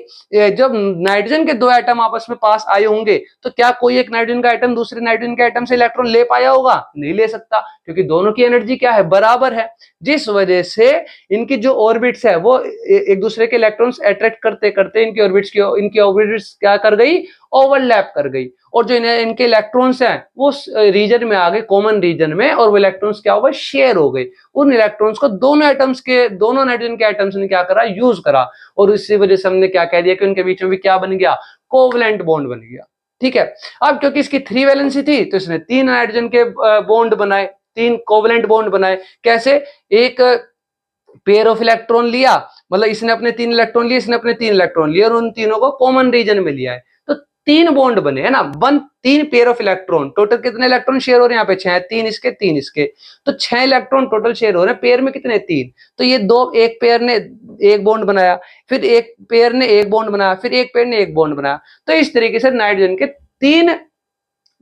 जब नाइट्रोजन के दो एटम आपस में पास आए होंगे, तो क्या कोई एक नाइट्रोजन का एटम दूसरे नाइट्रोजन के एटम से इलेक्ट्रॉन ले पाया होगा? नहीं ले सकता, क्योंकि दोनों की एनर्जी क्या है, बराबर है। जिस वजह से इनकी जो ऑर्बिट्स है वो एक दूसरे के इलेक्ट्रॉन्स अट्रैक्ट करते करते इनकी ऑर्बिट्स क्या कर गई, ओवरलैप कर गई, और जो इनके इलेक्ट्रॉन्स हैं वो रीजन में आ गए, कॉमन रीजन में, और वो इलेक्ट्रॉन्स क्या हो गए, शेयर हो गए। उन इलेक्ट्रॉन्स को दोनों नाइट्रोजन के एटम्स ने क्या करा, यूज करा, और इसी वजह से हमने क्या कह दिया कि उनके बीच में भी क्या बन गया, कोवलेंट बॉन्ड बन गया। ठीक है। अब क्योंकि इसकी 3 वैलेंसी थी, तो इसने 3 नाइट्रोजन के बॉन्ड बनाए, 3 कोवलेंट बॉन्ड बनाए। कैसे? एक पेयर ऑफ इलेक्ट्रॉन लिया, मतलब इसने अपने 3 इलेक्ट्रॉन लिए, इसने अपने 3 इलेक्ट्रॉन लिए, और उन तीनों को कॉमन रीजन में लिया है, तो 3 बॉन्ड बने, है ना, 3 पेयर ऑफ इलेक्ट्रॉन। टोटल कितने इलेक्ट्रॉन शेयर हो रहे हैं यहाँ पे, 6, 3 इसके 3 इसके, तो 6 इलेक्ट्रॉन टोटल शेयर हो रहे हैं। पेयर में कितने, 3। तो ये एक पेयर ने एक बॉन्ड बनाया, फिर एक पेयर ने एक बॉन्ड बनाया, फिर एक पेयर ने एक बॉन्ड बनाया। तो इस तरीके से नाइट्रोजन के 3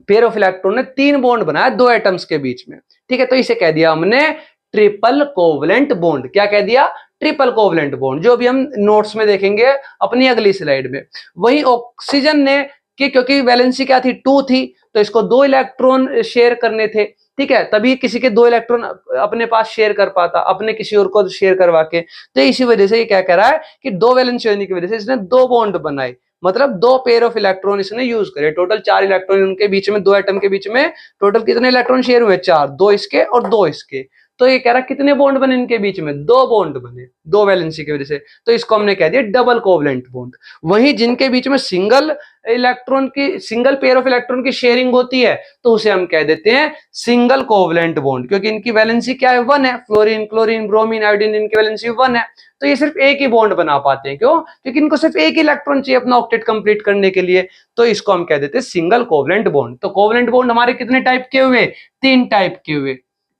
पेयर ऑफ इलेक्ट्रॉन ने 3 बॉन्ड बनाया दो एटम्स के बीच में। ठीक है, तो इसे कह दिया हमने ट्रिपल कोवलेंट बॉन्ड। क्या कह दिया, ट्रिपल कोवलेंट बॉन्ड, जो भी हम नोट्स में देखेंगे अपनी अगली स्लाइड में। वही ऑक्सीजन ने, क्योंकि वैलेंसी क्या थी, 2 थी, तो इसको 2 इलेक्ट्रॉन शेयर करने थे। ठीक है, तभी किसी के 2 इलेक्ट्रॉन अपने पास शेयर कर पाता, अपने किसी और को शेयर करवा के। तो इसी वजह से ये क्या कह रहा है कि 2 वैलेंसी होने की वजह से इसने 2 बॉन्ड बनाए, मतलब 2 पेयर ऑफ इलेक्ट्रॉन इसने यूज करे। टोटल 4 इलेक्ट्रॉन उनके बीच में, 2 एटम के बीच में टोटल कितने इलेक्ट्रॉन शेयर हुए, 4, 2 इसके और 2 इसके। तो ये कह रहा कितने बॉन्ड बने इनके बीच में, 2 बॉन्ड बने, 2 वैलेंसी की वजह से। तो इसको हमने कह दिया डबल कोवलेंट बॉन्ड। वहीं जिनके बीच में सिंगल पेयर ऑफ इलेक्ट्रॉन की शेयरिंग होती है, तो उसे हम कह देते हैं सिंगल कोवलेंट बॉन्ड, क्योंकि इनकी वैलेंसी क्या है, 1 है। फ्लोरीन, क्लोरीन, ब्रोमीन, आयोडीन, इनकी वैलेंसी 1 है। तो ये सिर्फ एक ही बॉन्ड बना पाते हैं। क्यों? क्योंकि इनको सिर्फ एक ही इलेक्ट्रॉन चाहिए अपना ऑक्टेट कंप्लीट करने के लिए। तो इसको हम कह देते हैं सिंगल कोवलेंट बॉन्ड। तो कोवलेंट बॉन्ड हमारे कितने टाइप के हुए? 3 टाइप के हुए।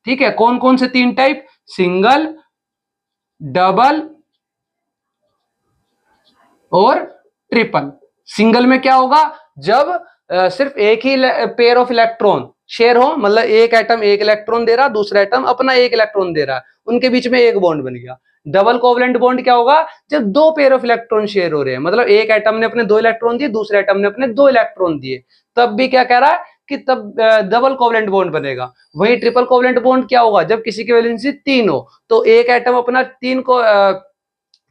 ठीक है, कौन कौन से 3 टाइप? सिंगल, डबल और ट्रिपल। सिंगल में क्या होगा? जब सिर्फ एक ही पेयर ऑफ इलेक्ट्रॉन शेयर हो, मतलब एक एटम एक इलेक्ट्रॉन दे रहा, दूसरा एटम अपना एक इलेक्ट्रॉन दे रहा है, उनके बीच में एक बॉन्ड बन गया। डबल कोवलेंट बॉन्ड क्या होगा? जब 2 पेयर ऑफ इलेक्ट्रॉन शेयर हो रहे हैं, मतलब एक एटम ने अपने 2 इलेक्ट्रॉन दिए, दूसरे एटम ने अपने 2 इलेक्ट्रॉन दिए, तब भी क्या कह रहा है कि तब डबल कोवलेंट बॉन्ड बनेगा। वही ट्रिपल कोवलेंट बॉन्ड क्या होगा? जब किसी की वैलेंसी 3 हो, तो एक एटम अपना 3 को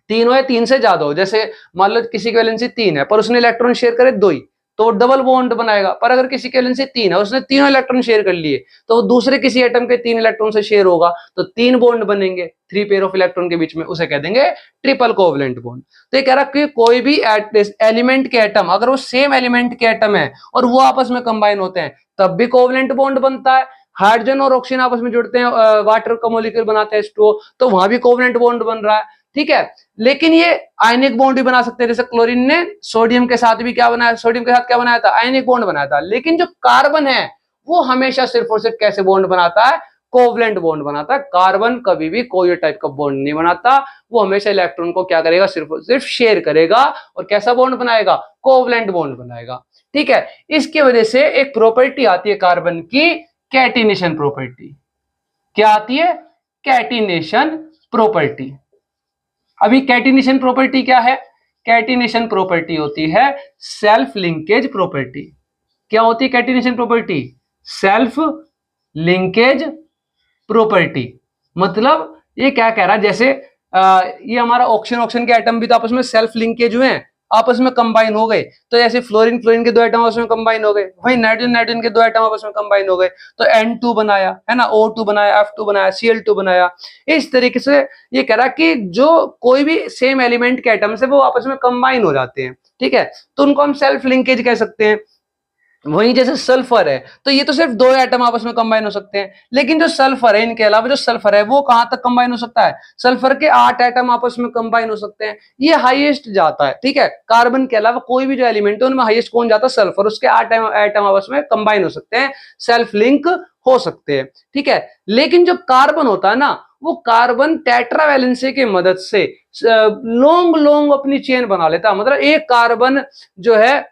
3 हो या 3 से ज्यादा हो, जैसे मान लो किसी की वैलेंसी 3 है पर उसने इलेक्ट्रॉन शेयर करे 2 ही, तो वो डबल बॉन्ड बनाएगा। पर अगर किसी की वैलेंसी 3 है, उसने तीनों इलेक्ट्रॉन शेयर कर लिए, तो वो दूसरे किसी एटम के 3 इलेक्ट्रॉन से शेयर होगा, तो 3 बॉन्ड बनेंगे 3 पेयर ऑफ इलेक्ट्रॉन के बीच में, उसे कह देंगे ट्रिपल कोवलेंट बॉन्ड। तो ये कह रहा कि कोई भी एलिमेंट के एटम अगर वो सेम एलिमेंट के एटम है और वो आपस में कंबाइन होते हैं, तब भी कोवलेंट बॉन्ड बनता है। हाइड्रोजन और ऑक्सीजन आपस में जुड़ते हैं, वाटर का मॉलिक्यूल बनाते हैं H2O, तो वहां भी कोवलेंट बॉन्ड बन रहा है। ठीक है, लेकिन ये आयनिक बॉन्ड भी बना सकते हैं, जैसे क्लोरीन ने सोडियम के साथ भी क्या बनाया? सोडियम के साथ क्या बनाया था? आयनिक बॉन्ड बनाया था। लेकिन जो कार्बन है वो हमेशा सिर्फ और सिर्फ कैसे बॉन्ड बनाता है? कोवलेंट बॉन्ड बनाता है। कार्बन कभी भी कोई टाइप का बॉन्ड नहीं बनाता, वो हमेशा इलेक्ट्रॉन को क्या करेगा? सिर्फ और सिर्फ शेयर करेगा। और कैसा बॉन्ड बनाएगा? कोवलेंट बॉन्ड बनाएगा। ठीक है, इसकी वजह से एक प्रॉपर्टी आती है कार्बन की, कैटिनेशन प्रॉपर्टी। क्या आती है? Catenation property. अभी कैटिनेशन प्रॉपर्टी क्या है? कैटिनेशन प्रॉपर्टी होती है सेल्फ लिंकेज प्रॉपर्टी। क्या होती है catenation property? Self linkage property. मतलब ये क्या कह रहा है? जैसे ये हमारा ऑक्सीजन के एटम भी तो आपस में सेल्फ लिंकेज हुए हैं, आपस में कंबाइन हो गए। तो जैसे फ्लोरीन के 2 एटम आपस में कंबाइन हो गए, वही नाइट्रोजन के 2 एटम आपस में कंबाइन हो गए, तो N2 बनाया, है ना, O2 बनाया, F2 बनाया, Cl2 बनाया। इस तरीके से ये कह रहा कि जो कोई भी सेम एलिमेंट के एटम्स है वो आपस में कंबाइन हो जाते हैं। ठीक है, तो उनको हम सेल्फ लिंकेज कह सकते हैं। वहीं जैसे सल्फर है, तो ये तो सिर्फ 2 एटम आपस में कंबाइन हो सकते हैं, लेकिन जो सल्फर है, इनके अलावा जो सल्फर है वो कहां तक कंबाइन हो सकता है? सल्फर के 8 एटम आपस में कंबाइन हो सकते हैं, ये हाईएस्ट जाता है। ठीक है, कार्बन के अलावा कोई भी जो एलिमेंट है उनमें हाईएस्ट कौन जाता है? सल्फर। उसके 8 एटम आपस में कंबाइन हो सकते हैं, सेल्फ लिंक हो सकते हैं। ठीक है, लेकिन जो कार्बन होता है ना, वो कार्बन टेट्रावैलेंसी की मदद से लॉन्ग लॉन्ग अपनी चेन बना लेता है। मतलब एक कार्बन जो है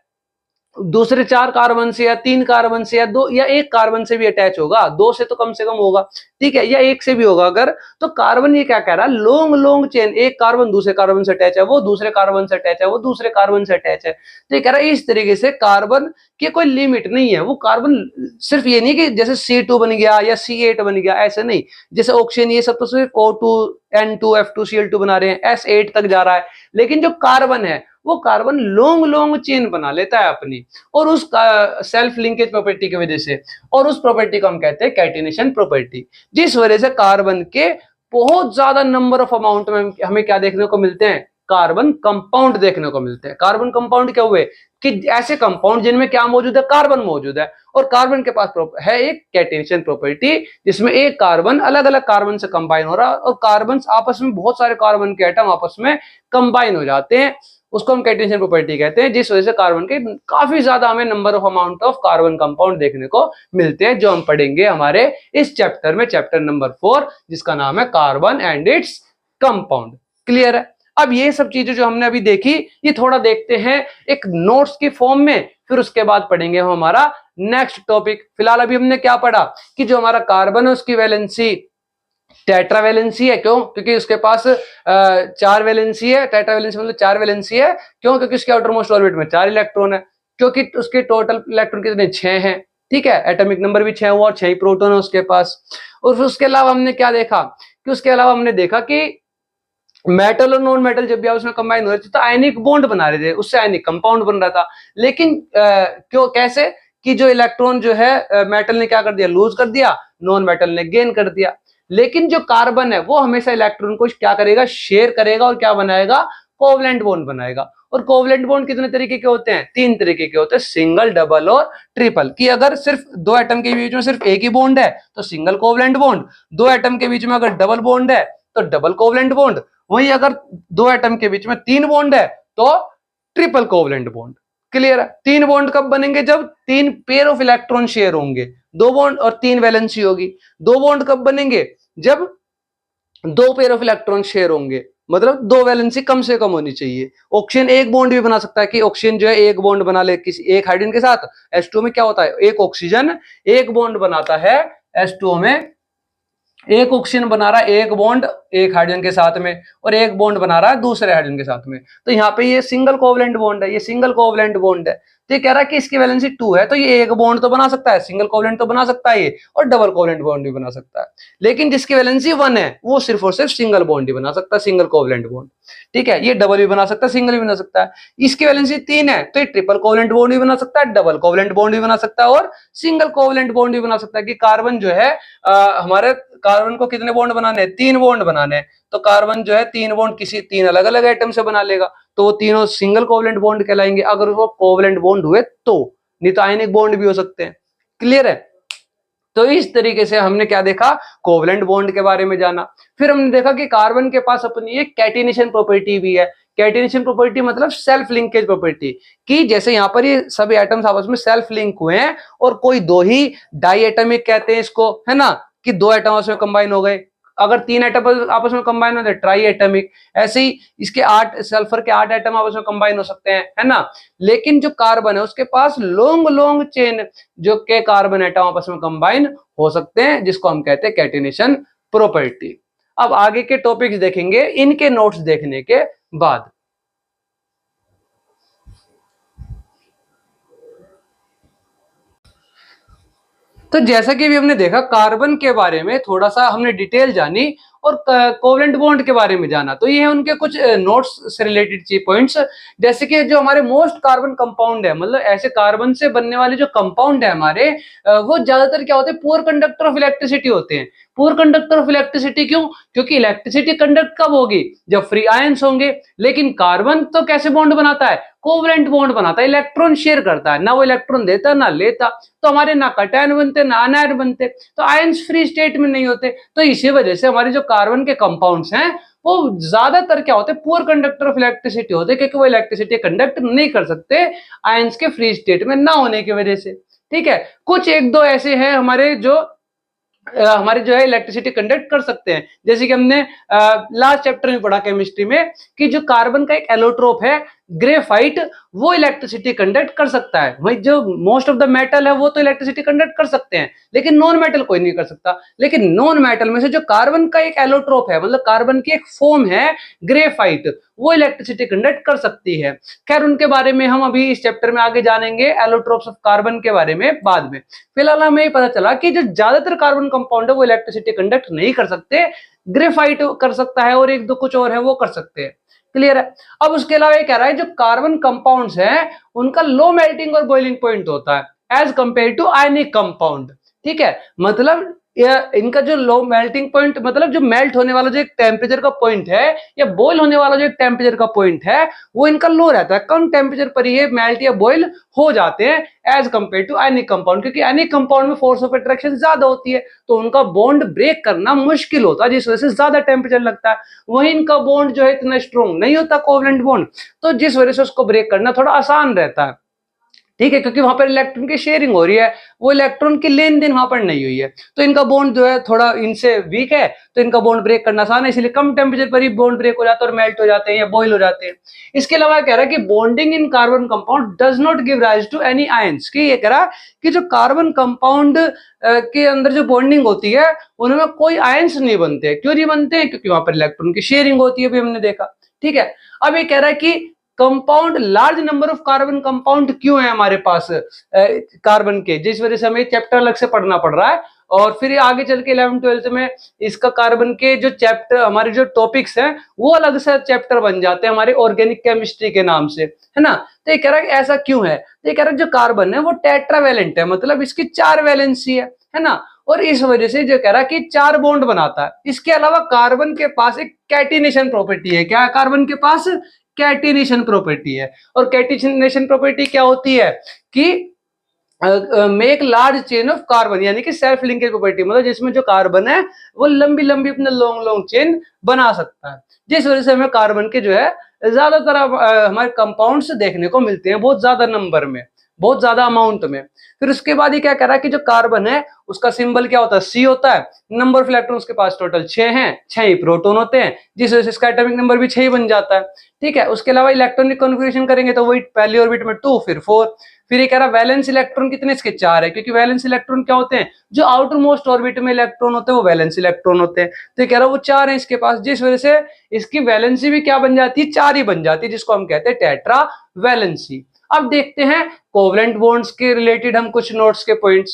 दूसरे 4 कार्बन से या 3 कार्बन से या 2 या 1 कार्बन से भी अटैच होगा, 2 से तो कम से कम होगा। ठीक है, या 1 से भी होगा अगर, तो कार्बन ये क्या कह रहा है? लॉन्ग लॉन्ग चेन, एक कार्बन दूसरे कार्बन से अटैच है, वो दूसरे कार्बन से अटैच है, वो दूसरे कार्बन से अटैच है। तो ये कह रहा है इस तरीके से कार्बन की कोई लिमिट नहीं है। वो कार्बन सिर्फ ये नहीं कि जैसे C2 बन गया या C8 बन गया, ऐसे नहीं। जैसे ऑक्सीजन ये सब तो सिर्फ O2 N2 F2 Cl2 बना रहे हैं, S8 तक जा रहा है, लेकिन जो कार्बन है वो कार्बन लॉन्ग लॉन्ग चेन बना लेता है अपनी, और उस सेल्फ लिंकेज प्रॉपर्टी की वजह से, और उस प्रॉपर्टी को हम कहते हैं कैटिनेशन प्रॉपर्टी, जिस वजह से कार्बन के बहुत ज्यादा नंबर ऑफ अमाउंट में हमें क्या देखने को मिलते हैं? कार्बन कंपाउंड देखने को मिलते हैं। कार्बन कंपाउंड क्या हुए? कि ऐसे कंपाउंड जिनमें क्या मौजूद है? कार्बन मौजूद है, और कार्बन के पास है एक कैटिनेशन प्रॉपर्टी, जिसमें एक कार्बन अलग अलग कार्बन से कंबाइन हो रहा है, और कार्बन आपस में, बहुत सारे कार्बन के एटम आपस में कंबाइन हो जाते हैं, उसको हम कैटिनेशन प्रॉपर्टी कहते हैं, जिस वजह से कार्बन के काफी ज्यादा हमें number of amount of carbon compound देखने को मिलते हैं, जो हम पढ़ेंगे हमारे इस चैप्टर में, चैप्टर नंबर 4, जिसका नाम है carbon and its compound. Clear है? अब ये सब चीजें जो हमने अभी देखी, ये थोड़ा देखते हैं एक नोट्स की फॉर्म में, फिर उसके बाद पढ़ेंगे हम हमारा नेक्स्ट टॉपिक। फिलहाल अभी हमने क्या पढ़ा कि जो हमारा कार्बन है उसकी वैलेंसी टेट्रावैलेंसी है। क्यों? क्योंकि उसके पास 4 वैलेंसी है। टेट्रावैलेंसी मतलब 4 वैलेंसी है। क्यों? क्योंकि उसके आउटर मोस्ट ऑर्बिट में 4 इलेक्ट्रॉन है, क्योंकि उसके टोटल इलेक्ट्रॉन कितने? 6 हैं। ठीक है, एटॉमिक नंबर भी 6 हुआ, और 6 ही प्रोटॉन है उसके पास। और उसके अलावा हमने क्या देखा कि उसके अलावा हमने देखा कि मेटल और नॉन मेटल जब भी आपस में कंबाइन हो रहे थे तो आयनिक बॉन्ड बना रहे थे, उससे आयनिक कंपाउंड बन रहा था। लेकिन क्यों, कैसे? कि जो इलेक्ट्रॉन जो है मेटल ने क्या कर दिया? लूज कर दिया, नॉन मेटल ने गेन कर दिया। लेकिन जो कार्बन है वो हमेशा इलेक्ट्रॉन को क्या करेगा? शेयर करेगा, और क्या बनाएगा? कोवलेंट बॉन्ड बनाएगा। और कोवलेंट बॉन्ड कितने तरीके के होते हैं? 3 तरीके के होते हैं, सिंगल, डबल और ट्रिपल। कि अगर सिर्फ 2 एटम के बीच में सिर्फ एक ही बॉन्ड है तो सिंगल कोवलेंट बॉन्ड, 2 एटम के बीच में अगर डबल बॉन्ड है तो डबल कोवलेंट बॉन्ड, वहीं अगर दो एटम के बीच में 3 बॉन्ड है तो ट्रिपल कोवलेंट बॉन्ड। क्लियर है? 3 बॉन्ड कब बनेंगे? जब 3 पेयर ऑफ इलेक्ट्रॉन शेयर होंगे, 2 बॉन्ड और 3 वैलेंसी होगी। 2 बॉन्ड कब बनेंगे? जब 2 पेयर ऑफ इलेक्ट्रॉन शेयर होंगे, मतलब 2 वैलेंसी कम से कम होनी चाहिए। ऑक्सीजन एक बॉन्ड भी बना सकता है कि ऑक्सीजन जो है एक बॉन्ड बना ले किसी एक हाइड्रोजन के साथ। H2O में क्या होता है? एक ऑक्सीजन एक बॉन्ड बनाता है, H2O में एक ऑक्सीजन बना रहा है एक बॉन्ड एक हाइड्रोजन के साथ में और एक बॉन्ड बना रहा है दूसरे हाइड्रोजन के साथ में। तो यहाँ पे ये सिंगल कोवलेंट बॉन्ड है, ये सिंगल कोवलेंट बॉन्ड है। तो ये कह रहा है कि इसकी वैलेंसी 2 है, तो ये एक बॉन्ड तो बना सकता है, सिंगल कोवलेंट तो बना सकता है ये, और डबल कोवलेंट बॉन्ड भी बना सकता है। लेकिन जिसकी वैलेंसी 1 है वो सिर्फ और सिर्फ सिंगल बॉन्ड ही बना सकता है, सिंगल कोवलेंट बॉन्ड। ठीक है, ये डबल भी बना सकता है, सिंगल भी बना सकता है। इसकी वैलेंसी 3 है तो ये ट्रिपल कोवलेंट बॉन्ड भी बना सकता है, डबल कोवलेंट बॉन्ड भी बना सकता है और सिंगल कोवलेंट बॉन्ड भी बना सकता है। कि कार्बन जो है हमारे कार्बन को कितने बॉन्ड बनाने हैं? 3 बॉन्ड बनाने हैं। तो कार्बन जो है 3 बॉन्ड किसी 3 अलग अलग एटम से बना लेगा, तो वो तीनों सिंगल कोवलेंट बॉन्ड कहलाएंगे, अगर वो कोवलेंट बॉन्ड हुए तो, नहीं तो आयनिक बॉन्ड भी हो सकते हैं। क्लियर है? तो इस तरीके से हमने क्या देखा? कोवलेंट बॉन्ड के बारे में जाना। फिर हमने देखा कि कार्बन के पास अपनी एक कैटिनेशन प्रॉपर्टी भी है। कैटिनेशन प्रॉपर्टी मतलब सेल्फ लिंकेज प्रॉपर्टी, कि जैसे यहाँ पर ये सभी एटम्स आपस में सेल्फ लिंक हुए हैं और कोई दो ही डाई एटमिक कहते हैं इसको, है ना, कि 2 एटम आपस में कंबाइन हो गए। अगर 3 एटम आपस में कंबाइन हो जाए ट्राई एटमिक। ऐसे ही इसके 8 सल्फर के 8 एटम आपस में कंबाइन हो सकते हैं, है ना। लेकिन जो कार्बन है उसके पास लॉन्ग लॉन्ग चेन जो के कार्बन एटम आपस में कंबाइन हो सकते हैं, जिसको हम कहते हैं कैटिनेशन प्रॉपर्टी। अब आगे के टॉपिक्स देखेंगे इनके नोट्स देखने के बाद। तो जैसा कि अभी हमने देखा कार्बन के बारे में थोड़ा सा हमने डिटेल जानी और कोवलेंट बॉन्ड के बारे में जाना, तो ये है उनके कुछ नोट्स से रिलेटेड ची पॉइंट्स। जैसे कि जो हमारे मोस्ट कार्बन कंपाउंड है, मतलब ऐसे कार्बन से बनने वाले जो कंपाउंड है हमारे, वो ज्यादातर क्या होते हैं? पुअर कंडक्टर ऑफ इलेक्ट्रिसिटी होते हैं। पुअर कंडक्टर ऑफ इलेक्ट्रिसिटी क्यों? क्योंकि इलेक्ट्रिसिटी कंडक्ट कब होगी? जब फ्री आयंस होंगे। लेकिन कार्बन तो कैसे बॉन्ड बनाता है? कोवलेंट बॉन्ड बनाता है, इलेक्ट्रॉन शेयर करता है, ना वो इलेक्ट्रॉन देता ना लेता। तो हमारे ना कैटायन बनते ना अनायन बनते, तो आयंस फ्री स्टेट में नहीं होते। तो इसी वजह से हमारे जो कार्बन के कंपाउंड्स हैं वो ज्यादातर क्या होते हैं? पुअर कंडक्टर ऑफ इलेक्ट्रिसिटी होते हैं, क्योंकि वो इलेक्ट्रिसिटी कंडक्ट नहीं कर सकते आयंस के फ्री स्टेट में ना होने की वजह से। ठीक है, कुछ एक दो ऐसे हैं हमारे जो हमारे जो है इलेक्ट्रिसिटी कंडक्ट कर सकते हैं। जैसे कि हमने लास्ट चैप्टर में पढ़ा केमिस्ट्री में कि जो कार्बन का एक एलोट्रोप है ग्रेफाइट, वो इलेक्ट्रिसिटी कंडक्ट कर सकता है। वही जो मोस्ट ऑफ द मेटल है वो तो इलेक्ट्रिसिटी कंडक्ट कर सकते हैं, लेकिन नॉन मेटल कोई नहीं कर सकता। लेकिन नॉन मेटल में से जो कार्बन का एक एलोट्रोप है, मतलब कार्बन की एक फॉर्म है ग्रेफाइट, वो इलेक्ट्रिसिटी कंडक्ट कर सकती है। खैर उनके बारे में हम अभी इस चैप्टर में आगे जानेंगे, एलोट्रोप्स ऑफ कार्बन के बारे में बाद में। फिलहाल हमें ये पता चला कि जो ज्यादातर कार्बन कंपाउंड है वो इलेक्ट्रिसिटी कंडक्ट नहीं कर सकते, ग्रेफाइट कर सकता है और एक दो कुछ और है वो कर सकते हैं। क्लियर है? अब उसके अलावा ये कह रहा है जो कार्बन कंपाउंड्स हैं उनका लो मेल्टिंग और बॉइलिंग पॉइंट होता है as compare to ionic compound. ठीक है, मतलब इनका जो लो मेल्टिंग पॉइंट, मतलब जो मेल्ट होने वाला जो एक टेम्परेचर का पॉइंट है या बॉयल होने वाला जो एक टेम्परेचर का पॉइंट है, वो इनका लो रहता है, कम टेम्परेचर पर ये मेल्ट या बॉयल हो जाते हैं as compare to ionic compound. क्योंकि आयनिक कंपाउंड में फोर्स ऑफ अट्रैक्शन ज्यादा होती है, तो उनका बॉन्ड ब्रेक करना मुश्किल होता है, जिस वजह से ज्यादा टेम्परेचर लगता है। वहीं इनका बॉन्ड जो है इतना स्ट्रॉन्ग नहीं होता कोवलेंट बॉन्ड, तो जिस वजह से उसको ब्रेक करना थोड़ा आसान रहता है। ठीक है, क्योंकि वहां पर इलेक्ट्रॉन की शेयरिंग हो रही है, वो इलेक्ट्रॉन की लेन देन वहां पर नहीं हुई है, तो इनका बॉन्ड जो है थोड़ा इनसे वीक है, तो इनका बॉन्ड ब्रेक करना आसान है, इसलिए कम टेम्परेचर पर ही बॉन्ड ब्रेक हो जाता है और मेल्ट हो जाते हैं या बॉयल हो जाते हैं। इसके अलावा कह रहा है कि bonding in carbon compound does not give rise to any ions. कि ये कह रहा है कि जो कार्बन कंपाउंड के अंदर जो बॉन्डिंग होती है उनमें कोई आयंस नहीं बनते। क्यों नहीं बनते? क्योंकि वहां पर इलेक्ट्रॉन की शेयरिंग होती है, भी हमने देखा। ठीक है, अब ये कह रहा है कि compound large number of carbon compound क्यों है हमारे पास कार्बन के, जिस वजह से हमें चैप्टर अलग से पढ़ना पड़ रहा है। और फिर आगे चल के 11th-12th में इसका कार्बन के जो चैप्टर हमारे जो टॉपिक्स हैं वो अलग से चैप्टर बन जाते हैं हमारे ऑर्गेनिक केमिस्ट्री के नाम से, है ना। तो ये कह रहा है कि ऐसा क्यों है? तो ये कह रहा है जो कार्बन है वो टेट्रावैलेंट है, मतलब इसकी 4 वैलेंसी है ना, और इस वजह से जो कह रहा है कि 4 बॉन्ड बनाता है। इसके अलावा कार्बन के पास एक कैटिनेशन प्रॉपर्टी है। क्या है कार्बन के पास? कैटिनेशन प्रॉपर्टी है। और कैटिनेशन प्रॉपर्टी क्या होती है कि make large chain of carbon, यानी कि सेल्फ लिंकेज प्रॉपर्टी, मतलब जिसमें जो कार्बन है वो लंबी लंबी अपने लॉन्ग लॉन्ग चेन बना सकता है। जिस वजह से हमें कार्बन के जो है ज्यादातर हमारे कंपाउंड्स देखने को मिलते हैं बहुत ज्यादा नंबर में, बहुत ज्यादा अमाउंट में। फिर उसके बाद ये क्या कह रहा है कि जो कार्बन है उसका सिंबल क्या होता है, सी होता है। नंबर ऑफ इलेक्ट्रॉन उसके पास टोटल 6 हैं, 6 ही प्रोटॉन होते हैं, जिस वजह से इसका एटॉमिक नंबर भी 6 ही बन जाता है। ठीक है, उसके अलावा इलेक्ट्रॉनिक कॉन्फ़िगरेशन करेंगे तो वही पहली ऑर्बिट में 2 फिर 4। फिर ये कह रहा है वैलेंस इलेक्ट्रॉन कितने, इसके 4 है, क्योंकि वैलेंस इलेक्ट्रॉन क्या होते हैं, जो आउटर मोस्ट ऑर्बिट में इलेक्ट्रॉन होते हैं वो वैलेंस इलेक्ट्रॉन होते हैं। तो ये कह रहा है वो 4 है इसके पास, जिस वजह से इसकी वैलेंसी भी क्या बन जाती है, 4 ही बन जाती है, जिसको हम कहते हैं टेट्रा वैलेंसी। अब देखते हैं कोवलेंट बॉन्ड्स के रिलेटेड हम कुछ नोट्स के पॉइंट्स।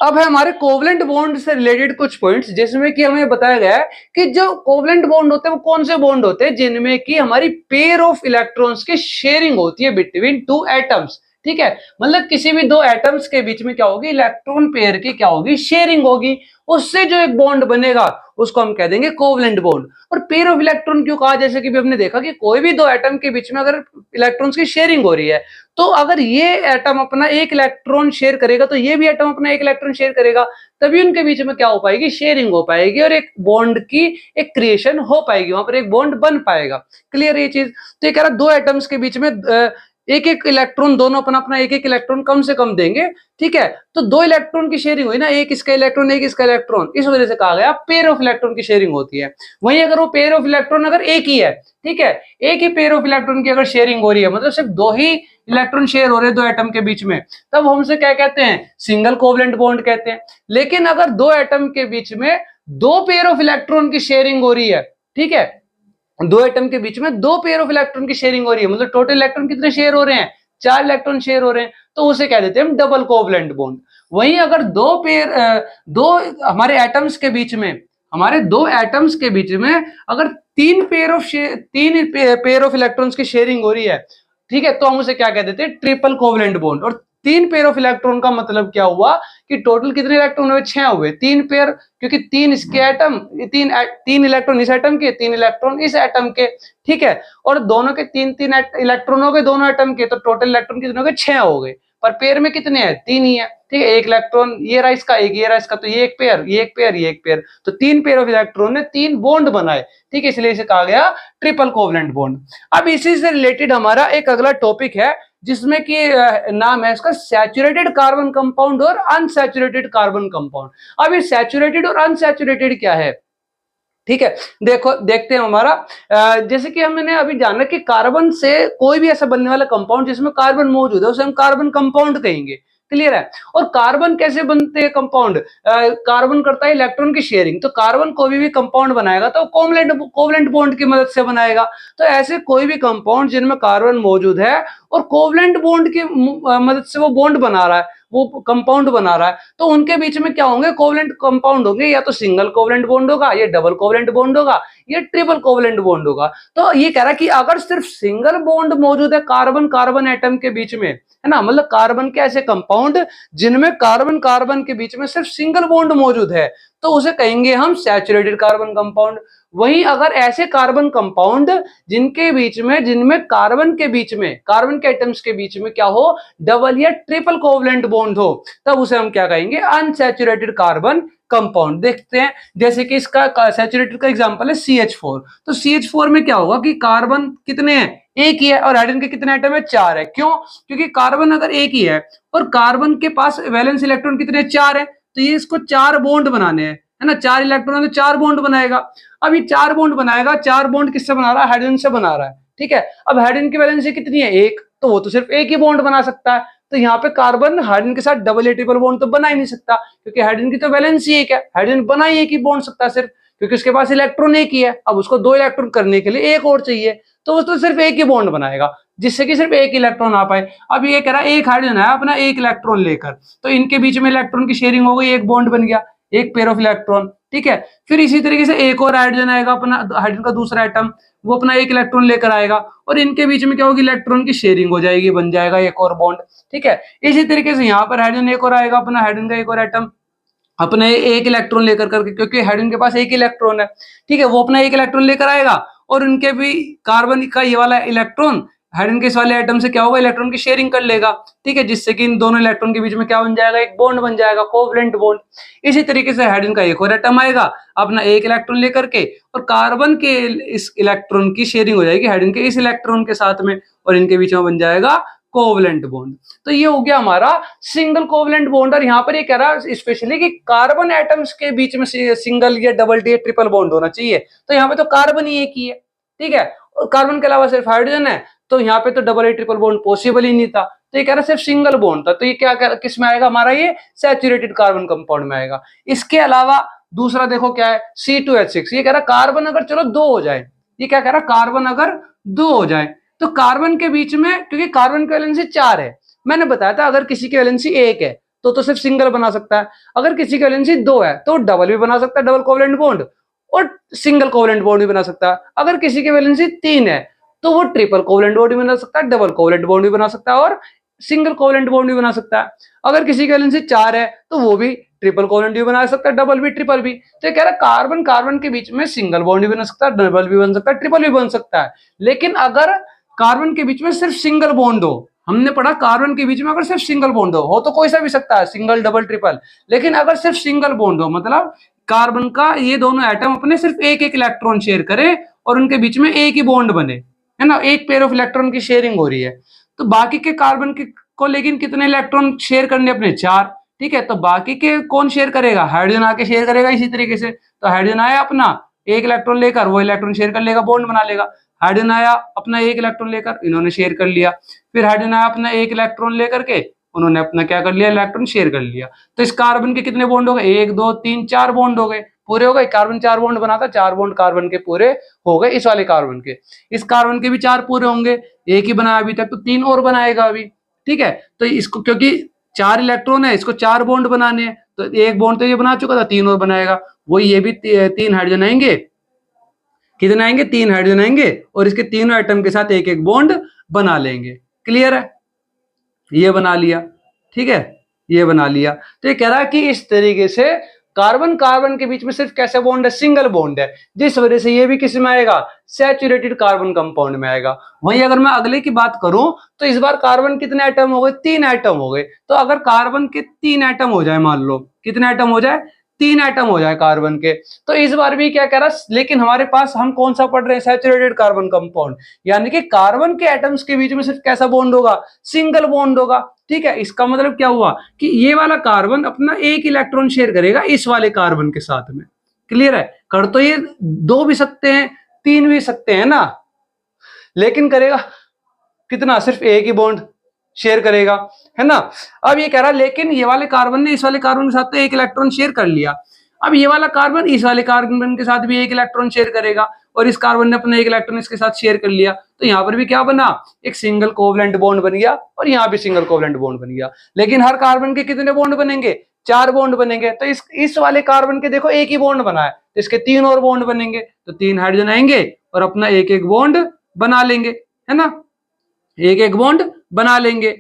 अब है हमारे कोवलेंट बॉन्ड से रिलेटेड कुछ पॉइंट्स, जिसमें कि हमें बताया गया है कि जो कोवलेंट बॉन्ड होते हैं वो कौन से बॉन्ड होते हैं, जिनमें कि हमारी पेयर ऑफ इलेक्ट्रॉन्स की शेयरिंग होती है बिटवीन टू एटम्स। ठीक है, मतलब किसी भी दो एटम्स के बीच में क्या होगी, इलेक्ट्रॉन पेयर की क्या होगी, शेयरिंग होगी, उससे जो एक बॉन्ड बनेगा उसको हम कह देंगे कोवलेंट बॉन्ड। और पेयर ऑफ इलेक्ट्रॉन क्यों कहा, जैसे कि भी हमने देखा कि कोई भी दो एटम के बीच में अगर इलेक्ट्रॉन्स की शेयरिंग हो रही है, तो अगर ये एटम अपना एक इलेक्ट्रॉन शेयर करेगा तो ये भी एटम अपना एक इलेक्ट्रॉन शेयर करेगा, तभी उनके बीच में क्या हो पाएगी, शेयरिंग हो पाएगी और एक बॉन्ड की एक क्रिएशन हो पाएगी, वहां पर एक बॉन्ड बन पाएगा। क्लियर ये चीज। तो ये कह रहा दो एटम्स के बीच में एक एक इलेक्ट्रॉन, दोनों अपना अपना एक एक इलेक्ट्रॉन कम से कम देंगे। ठीक है, तो दो इलेक्ट्रॉन की शेयरिंग हुई ना, एक इसका इलेक्ट्रॉन एक इसका इलेक्ट्रॉन, इस वजह से कहा गया पेयर ऑफ इलेक्ट्रॉन की शेयरिंग होती है। वहीं अगर वो पेयर ऑफ इलेक्ट्रॉन अगर एक ही है, ठीक है, एक ही पेयर ऑफ इलेक्ट्रॉन की अगर शेयरिंग हो रही है, मतलब सिर्फ दो ही इलेक्ट्रॉन शेयर हो रहे हैं दो एटम के बीच में, तब हम उसे क्या कहते हैं, सिंगल कोवलेंट बॉन्ड कहते हैं। लेकिन अगर दो एटम के बीच में दो पेयर ऑफ इलेक्ट्रॉन की शेयरिंग हो रही है, ठीक है, दो एटम के बीच में दो पेयर ऑफ इलेक्ट्रॉन की शेयरिंग हो रही है, मतलब टोटल इलेक्ट्रॉन कितने शेयर हो रहे हैं, 4 इलेक्ट्रॉन शेयर हो रहे हैं, तो उसे कह देते हैं हम डबल कोवलेंट बॉन्ड। वहीं अगर दो हमारे एटम्स के बीच में, हमारे दो एटम्स के बीच में अगर तीन पेयर ऑफ इलेक्ट्रॉन्स की शेयरिंग हो रही है, ठीक है, तो हम उसे क्या कह देते हैं, ट्रिपल कोवलेंट बॉन्ड। और तीन पेयर ऑफ इलेक्ट्रॉन का मतलब क्या हुआ कि टोटल कितने इलेक्ट्रॉन हुए, 6 हुए, तीन पेयर, क्योंकि तीन इसके एटम, तीन इलेक्ट्रॉन इस एटम के, तीन इलेक्ट्रॉन इस एटम के। ठीक है, और दोनों के तीन तीन इलेक्ट्रॉन हो गए दोनों एटम के, तो टोटल इलेक्ट्रॉन कितने हो गए, 6 हो गए, पर पेयर में कितने हैं, 3 ही है। ठीक है, एक इलेक्ट्रॉन ये रहा इसका, एक ये रहा इसका, तो ये एक पेयर, ये एक पेयर, ये एक पेयर, तो तीन पेयर ऑफ इलेक्ट्रॉन ने तीन बॉन्ड बनाए। ठीक है, इसलिए इसे कहा गया ट्रिपल कोवलेंट बॉन्ड। अब इसी से रिलेटेड हमारा एक अगला टॉपिक है, जिसमें कि नाम है इसका सैचुरेटेड कार्बन कंपाउंड और अनसैचुरेटेड कार्बन कंपाउंड। अब ये सैचुरेटेड और अनसैचुरेटेड क्या है, ठीक है, देखो देखते हैं हमारा। जैसे कि हमने अभी जाना कि कार्बन से कोई भी ऐसा बनने वाला कंपाउंड जिसमें कार्बन मौजूद है उसे हम कार्बन कंपाउंड कहेंगे। क्लियर है। और कार्बन कैसे बनते हैं कंपाउंड, कार्बन करता है इलेक्ट्रॉन की शेयरिंग, तो कार्बन कोई भी कंपाउंड बनाएगा तो कोवलेंट बॉन्ड की मदद से बनाएगा। तो ऐसे कोई भी कंपाउंड जिनमें कार्बन मौजूद है और कोवलेंट बॉन्ड की मदद से वो बॉन्ड बना रहा है, वो कंपाउंड बना रहा है, तो उनके बीच में क्या होंगे, कोवलेंट कंपाउंड होंगे, या तो सिंगल कोवलेंट बॉन्ड होगा, या डबल कोवलेंट बॉन्ड होगा, या ट्रिपल कोवलेंट बॉन्ड होगा। तो ये कह रहा है कि अगर सिर्फ सिंगल बॉन्ड मौजूद है कार्बन कार्बन एटम के बीच में, है ना, मतलब कार्बन के ऐसे कंपाउंड जिनमें कार्बन कार्बन के बीच में सिर्फ सिंगल बॉन्ड मौजूद है, तो उसे कहेंगे हम सैचुरेटेड कार्बन कंपाउंड। वहीं अगर ऐसे कार्बन कंपाउंड जिनके बीच में, जिनमें कार्बन के बीच में, कार्बन के एटम्स के बीच में क्या हो, डबल या ट्रिपल कोवलेंट बॉन्ड हो, तब उसे हम क्या कहेंगे, अनसैचुरेटेड कार्बन कंपाउंड। देखते हैं, जैसे कि इसका सैचुरेटेड का एग्जांपल है CH4। तो CH4 में क्या होगा कि कार्बन कितने हैं, एक ही है, और हाइड्रोजन के कितने एटम है, 4 है। क्यों, क्योंकि कार्बन अगर एक ही है और कार्बन के पास वैलेंस इलेक्ट्रॉन कितने, 4 है, तो ये इसको 4 बॉन्ड बनाने हैं, है ना, 4 इलेक्ट्रॉन तो 4 बॉन्ड बनाएगा। अब ये 4 बॉन्ड बनाएगा, 4 बॉन्ड किससे बना रहा है, हाइड्रोजन से बना रहा है। ठीक है, अब हाइड्रोजन की वैलेंसी कितनी है, 1, तो वो तो सिर्फ एक ही बॉन्ड बना सकता है, तो यहाँ पे कार्बन हाइड्रोजन के साथ डबल या ट्रिपल बॉन्ड तो बना ही नहीं सकता, क्योंकि हाइड्रोजन की तो वैलेंसी एक है, हाइड्रोजन बना ही एक ही बॉन्ड सकता है सिर्फ, क्योंकि उसके पास इलेक्ट्रॉन एक ही है। अब उसको 2 इलेक्ट्रॉन करने के लिए एक और चाहिए, तो वो तो सिर्फ एक ही बॉन्ड बनाएगा, जिससे कि सिर्फ एक इलेक्ट्रॉन आ पाए। अब ये कह रहा है एक हाइड्रोजन है अपना एक इलेक्ट्रॉन लेकर, तो इनके बीच में इलेक्ट्रॉन की शेयरिंग हो गई, एक बॉन्ड बन गया, एक पेयर ऑफ इलेक्ट्रॉन। ठीक है, फिर इसी तरीके से एक और हाइड्रोजन आएगा, अपना हाइड्रोजन का दूसरा एटम, वो अपना एक इलेक्ट्रॉन लेकर आएगा, और इनके बीच में क्या होगी, इलेक्ट्रॉन की शेयरिंग हो जाएगी, बन जाएगा एक और बॉन्ड। ठीक है, इसी तरीके से यहाँ पर हाइड्रोजन एक और आएगा, अपना हाइड्रोजन का एक और एटम, अपने एक इलेक्ट्रॉन लेकर करके, क्योंकि हाइड्रोजन के पास एक इलेक्ट्रॉन है। ठीक है, वो अपना एक इलेक्ट्रॉन लेकर आएगा, और उनके भी कार्बन का ये वाला इलेक्ट्रॉन हाइड्रोजन के इस वाले एटम से क्या होगा, इलेक्ट्रॉन की शेयरिंग कर लेगा, ठीक है, जिससे कि इन दोनों इलेक्ट्रॉन के बीच में क्या बन जाएगा, एक बॉन्ड बन जाएगा, कोवलेंट बॉन्ड। इसी तरीके से हाइड्रोजन का एक और एटम आएगा अपना एक इलेक्ट्रॉन लेकर के, और कार्बन के इस इलेक्ट्रॉन की शेयरिंग हो जाएगी हाइड्रोजन के इस इलेक्ट्रॉन के साथ में, और इनके बीच में बन जाएगा कोवलेंट बॉन्ड। तो ये हो गया हमारा सिंगल कोवलेंट बॉन्ड। और यहाँ पर ये कह रहा है स्पेशली कि कार्बन एटम्स के बीच में सिंगल या डबल या ट्रिपल बॉन्ड होना चाहिए। तो यहाँ पे तो कार्बन ही एक ही है, ठीक है, और कार्बन के अलावा सिर्फ हाइड्रोजन है, तो यहाँ पे तो डबल या ट्रिपल बॉन्ड पॉसिबल ही नहीं था। तो ये कह रहा सिर्फ सिंगल बॉन्ड था। तो ये क्या किस में आएगा हमारा, ये सैचुरेटेड कार्बन कंपाउंड में आएगा। इसके अलावा दूसरा देखो क्या है, C2H6। ये कह रहा कार्बन अगर चलो दो हो जाए, ये क्या कह रहा कार्बन अगर दो हो जाए तो कार्बन के बीच में, क्योंकि कार्बन की वैलेंसी 4 है, मैंने बताया था अगर किसी की वैलेंसी 1 है तो सिर्फ सिंगल बना सकता है, अगर किसी की वैलेंसी 2 है तो डबल भी बना सकता है, डबल कोवलेंट बॉन्ड, और सिंगल कोवलेंट बॉन्ड भी बना सकता है। अगर किसी की वैलेंसी 3 है तो वो ट्रिपल कोवलेंट बॉन्ड भी बना सकता है, डबल कोवलेंट बॉन्ड भी बना सकता है, और सिंगल कोवलेंट बॉन्ड भी बना सकता है। अगर किसी की वैलेंसी 4 है तो वो भी ट्रिपल कोवलेंट भी बना सकता है, डबल भी ट्रिपल भी। तो ये कह रहा है कार्बन कार्बन के बीच में सिंगल बॉन्ड भी बन सकता है, डबल भी बन सकता है, ट्रिपल भी बन सकता है। लेकिन अगर कार्बन के बीच में सिर्फ सिंगल बॉन्ड हो, हमने पढ़ा कार्बन के बीच में अगर सिर्फ सिंगल बॉन्ड हो तो कोई सा भी सकता है, सिंगल डबल ट्रिपल, लेकिन अगर सिर्फ सिंगल बॉन्ड हो मतलब कार्बन का ये दोनों एटम अपने सिर्फ एक एक इलेक्ट्रॉन शेयर करे और उनके बीच में एक ही बॉन्ड बने, है ना, एक पेयर ऑफ इलेक्ट्रॉन की शेयरिंग हो रही है, तो बाकी के कार्बन के को लेकिन कितने इलेक्ट्रॉन शेयर करने अपने 4, ठीक है, तो बाकी के कौन शेयर करेगा, हाइड्रोजन आके शेयर करेगा इसी तरीके से। तो हाइड्रोजन आया अपना एक इलेक्ट्रॉन लेकर, वो इलेक्ट्रॉन शेयर कर लेगा, बॉन्ड बना लेगा। हाइड्रोजन आया अपना एक इलेक्ट्रॉन लेकर, इन्होंने शेयर कर लिया। फिर हाइड्रोजन आया अपना एक इलेक्ट्रॉन लेकर के, उन्होंने अपना क्या कर लिया, इलेक्ट्रॉन शेयर कर लिया। तो इस कार्बन के कितने बॉन्ड हो गए, 1 2 3 4 बॉन्ड हो गए, पूरे हो गए। कार्बन 4 बॉन्ड बनाता, 4 बॉन्ड कार्बन के पूरे हो गए इस वाले कार्बन के। इस कार्बन के भी 4 पूरे होंगे, एक ही बनाया अभी तक, तो 3 और बनाएगा अभी, ठीक है। तो इसको क्योंकि 4 इलेक्ट्रॉन है, इसको 4 बॉन्ड बनाने हैं, तो एक बॉन्ड तो ये बना चुका था, 3 और बनाएगा। वही ये भी 3 हाइड्रोजन आएंगे, कितने आएंगे, 3 हाइड्रोजन आएंगे, और इसके तीनों एटम के साथ एक एक बॉन्ड बना लेंगे। क्लियर है, ये बना लिया, ठीक है, ये बना लिया। तो ये कह रहा है कि इस तरीके से कार्बन कार्बन के बीच में सिर्फ कैसे बॉन्ड है, सिंगल बॉन्ड है, जिस वजह से ये भी किस में आएगा, सैचुरेटेड कार्बन कंपाउंड में आएगा। वहीं अगर मैं अगले की बात करूं तो इस बार कार्बन कितने एटम हो गए, 3 एटम हो गए। तो अगर कार्बन के 3 एटम हो जाए, मान लो कितने एटम हो जाए, 3 एटम हो जाए कार्बन के, तो इस बार भी क्या कह रहा, लेकिन हमारे पास हम कौन सा पढ़ रहे हैं, सैचुरेटेड कार्बन कंपाउंड, यानी कि कार्बन के एटम्स के बीच में सिर्फ कैसा बॉन्ड होगा, सिंगल बॉन्ड होगा, ठीक है। इसका मतलब क्या हुआ कि ये वाला कार्बन अपना एक इलेक्ट्रॉन शेयर करेगा इस वाले कार्बन के साथ में। क्लियर है, कर तो ये 2 भी सकते हैं, 3 भी सकते हैं ना, लेकिन करेगा कितना, सिर्फ एक ही बॉन्ड शेयर करेगा, है ना। अब ये कह रहा लेकिन ये वाले कार्बन ने इस वाले कार्बन के साथ तो एक इलेक्ट्रॉन शेयर कर लिया, अब ये वाला कार्बन इस वाले कार्बन के साथ भी एक इलेक्ट्रॉन शेयर करेगा, और इस कार्बन ने अपना एक इलेक्ट्रॉन इसके साथ शेयर कर लिया, तो यहाँ पर भी क्या बना, एक सिंगल कोवलेंट बॉन्ड बन गया, और यहाँ भी सिंगल कोवलेंट बॉन्ड बन गया। लेकिन हर कार्बन के कितने बॉन्ड बनेंगे, 4 बॉन्ड बनेंगे। तो इस वाले कार्बन के देखो एक ही बॉन्ड बना है, तो इसके 3 और बॉन्ड बनेंगे, तो 3 हाइड्रोजन आएंगे और अपना एक एक बॉन्ड बना लेंगे, है ना, एक एक बॉन्ड बना लेंगे।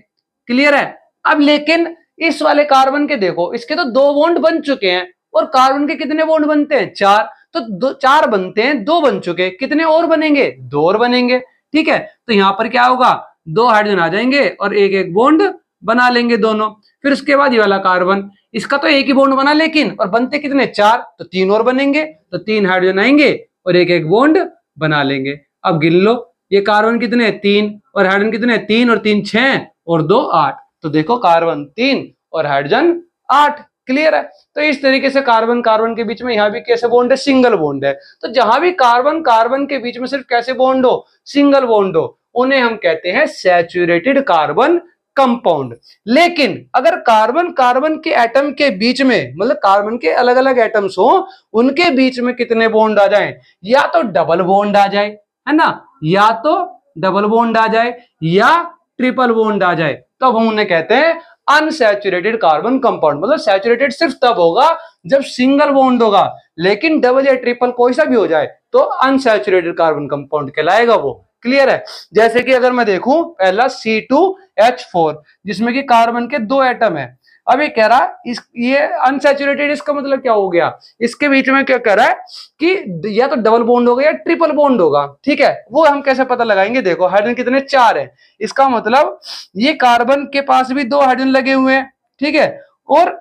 क्लियर है। अब लेकिन इस वाले कार्बन के देखो, इसके तो 2 बॉन्ड बन चुके हैं, और कार्बन के कितने बॉन्ड बनते हैं, 4, तो 4 बनते हैं, 2 बन चुके, कितने और बनेंगे, 2 और बनेंगे, ठीक है। तो यहां पर क्या होगा, 2 हाइड्रोजन आ जाएंगे और एक एक बॉन्ड बना लेंगे दोनों। फिर उसके बाद ये वाला कार्बन, इसका तो एक ही बॉन्ड बना लेकिन, और बनते कितने, 4, तो 3 और बनेंगे, तो 3 हाइड्रोजन आएंगे और एक एक बॉन्ड बना लेंगे। अब गिन लो, ये कार्बन कितने, 3, और हाइड्रोजन कितने, 3 और 3 6 और 2 8, तो देखो कार्बन 3 और हाइड्रोजन 8। क्लियर है। तो इस तरीके से कार्बन कार्बन के बीच में यहाँ भी कैसे बॉन्ड है, सिंगल बॉन्ड है। तो जहां भी कार्बन कार्बन के बीच में सिर्फ कैसे बॉन्ड हो, सिंगल बॉन्ड हो, उन्हें हम कहते हैं सैचुरेटेड कार्बन कंपाउंड। लेकिन अगर कार्बन कार्बन के एटम के बीच में, मतलब कार्बन के अलग अलग एटम्स हो, उनके बीच में कितने बॉन्ड आ जाए, या तो डबल बॉन्ड आ जाए, है ना, या तो डबल बॉन्ड आ जाए या ट्रिपल बॉन्ड आ जाए, तो अब हम उन्हें कहते हैं अनसैचुरेटेड कार्बन कंपाउंड। मतलब सैचुरेटेड सिर्फ तब होगा जब सिंगल बॉन्ड होगा, लेकिन डबल या ट्रिपल कोई सा भी हो जाए तो अनसैचुरेटेड कार्बन कंपाउंड कहलाएगा वो। क्लियर है। जैसे कि अगर मैं देखूं पहला C2H4, जिसमें कि कार्बन के 2 एटम है, अब ये कह रहा है ये अनसैचुरेटेड, इसका मतलब क्या हो गया, इसके बीच में क्या कह रहा है कि या तो डबल बॉन्ड होगा या ट्रिपल बॉन्ड होगा। ठीक है, वो हम कैसे पता लगाएंगे, देखो हाइड्रोजन कितने 4 है, इसका मतलब ये कार्बन के पास भी 2 हाइड्रोजन लगे हुए हैं। ठीक है, और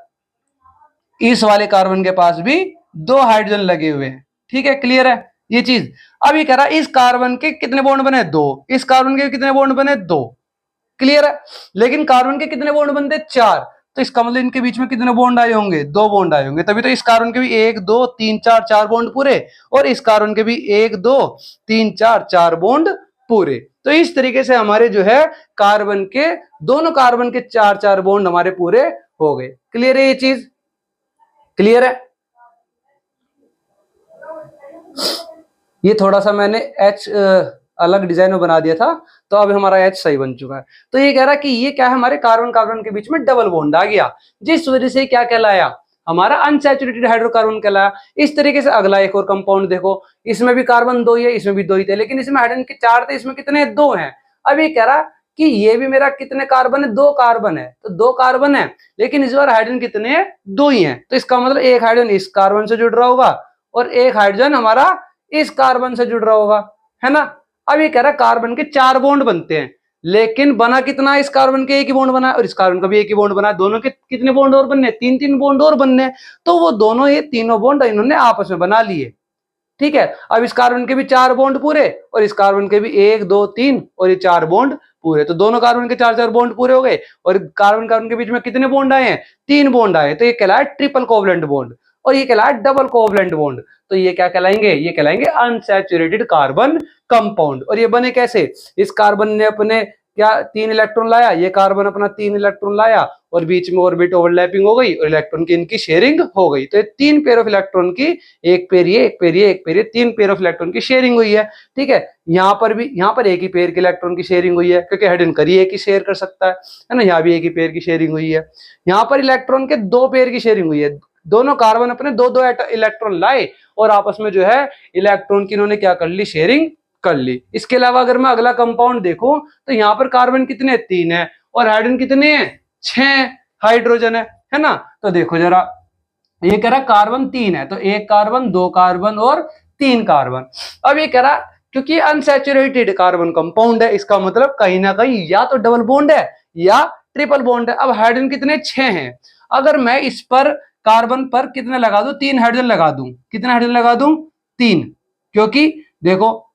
इस वाले कार्बन के पास भी 2 हाइड्रोजन लगे हुए हैं। ठीक है, क्लियर है ये चीज। अब ये कह रहा है इस कार्बन के कितने बॉन्ड बने, 2, इस कार्बन के कितने बॉन्ड बने, 2। क्लियर है, लेकिन कार्बन के कितने बॉन्ड बनते, 4, तो इसका मतलब इनके बीच में कितने बॉन्ड आए होंगे, 2 बॉन्ड आए होंगे, तभी तो इस कार्बन के भी 1 2 3 4 4 बॉन्ड पूरे, और इस कार्बन के भी 1 2 3 4 4 बॉन्ड पूरे। तो इस तरीके से हमारे जो है कार्बन के, दोनों कार्बन के 4 4 बॉन्ड हमारे पूरे हो गए। क्लियर है ये चीज, क्लियर है। ये थोड़ा सा मैंने H अलग डिजाइन में बना दिया था, तो अब हमारा H सही बन चुका है। तो ये कह रहा है कि ये क्या है, हमारे कार्बन कार्बन के बीच में डबल बॉन्ड आ गया, जिस वजह से क्या कहलाया, हमारा अनसैचुरेटेड हाइड्रोकार्बन कहलाया। इस तरीके से अगला एक और कंपाउंड देखो, इसमें भी कार्बन 2 ही है, इसमें भी 2 ही थे, लेकिन इसमें हाइड्रोजन के 4 थे, इसमें कितने 2 हैं। अब ये कह रहा कि ये भी मेरा कितने कार्बन है, 2 कार्बन है, तो 2 कार्बन है, लेकिन इस बार हाइड्रोजन कितने हैं, 2 ही हैं। तो इसका मतलब एक हाइड्रोजन इस कार्बन से जुड़ रहा होगा और एक हाइड्रोजन हमारा इस कार्बन से जुड़ रहा होगा, है ना। अब ये कह रहा है कार्बन के 4 बॉन्ड बनते हैं, लेकिन बना कितना, इस कार्बन के एक ही बॉन्ड बना और इस कार्बन का भी एक ही बॉन्ड बना, दोनों के कितने बॉन्ड और बनने, 3 बॉन्ड और बनने। तो वो दोनों ये तीनों बॉन्ड इन्होंने आपस में बना लिए। ठीक है, अब इस कार्बन के भी 4 बॉन्ड पूरे और इस कार्बन के भी 1 2 3 और ये 4 बॉन्ड पूरे, तो दोनों कार्बन के 4 4 बॉन्ड पूरे हो गए। और कार्बन कार्बन के बीच में कितने बॉन्ड आए हैं, 3 बॉन्ड आए, तो ये कहलाए ट्रिपल कोवलेंट बॉन्ड, और ये कहलाए डबल कोवलेंट बॉन्ड। तो ये क्या कहलाएंगे, ये कहलाएंगे अनसैचुरेटेड कार्बन कंपाउंड। और ये बने कैसे, इस कार्बन ने अपने क्या 3 इलेक्ट्रॉन लाया, ये कार्बन अपना 3 इलेक्ट्रॉन लाया और बीच में ऑर्बिट ओवरलैपिंग हो गई और इलेक्ट्रॉन की इनकी शेयरिंग हो गई। तो ये 3 पेयर ऑफ इलेक्ट्रॉन की, एक पेयर ये, एक पेयर ये, एक पेयर ये, 3 पेयर ऑफ इलेक्ट्रॉन की शेयरिंग हुई है। ठीक है, यहाँ पर भी, यहाँ पर एक ही पेयर के इलेक्ट्रॉन की शेयरिंग हुई है, क्योंकि हाइड्रोजन करी एक ही शेयर कर सकता है ना। यहाँ भी एक ही पेयर की शेयरिंग हुई है। यहाँ पर इलेक्ट्रॉन के 2 पेयर की शेयरिंग हुई है, दोनों कार्बन अपने 2 इलेक्ट्रॉन लाए और आपस में जो है इलेक्ट्रॉन की इन्होंने क्या कर ली, शेयरिंग कर ली। इसके अलावा अगर मैं अगला कंपाउंड देखूं तो यहाँ पर कार्बन कितने 3 है और हाइड्रोजन कितने हैं, 6 हाइड्रोजन है ना। तो देखो जरा, ये कह रहा कार्बन 3 है, तो 1 कार्बन 2 कार्बन और 3 कार्बन। अब ये कह रहा क्योंकि अनसैचुरेटेड कार्बन कंपाउंड है, इसका मतलब कहीं ना कहीं या तो डबल बॉन्ड है या ट्रिपल बॉन्ड है। अब हाइड्रोजन कितने 6 हैं, अगर मैं इस पर कार्बन पर कितने लगा दूं, 3 हाइड्रोजन लगा दूं, कितने हाइड्रोजन लगा दूं, 3, क्योंकि देखो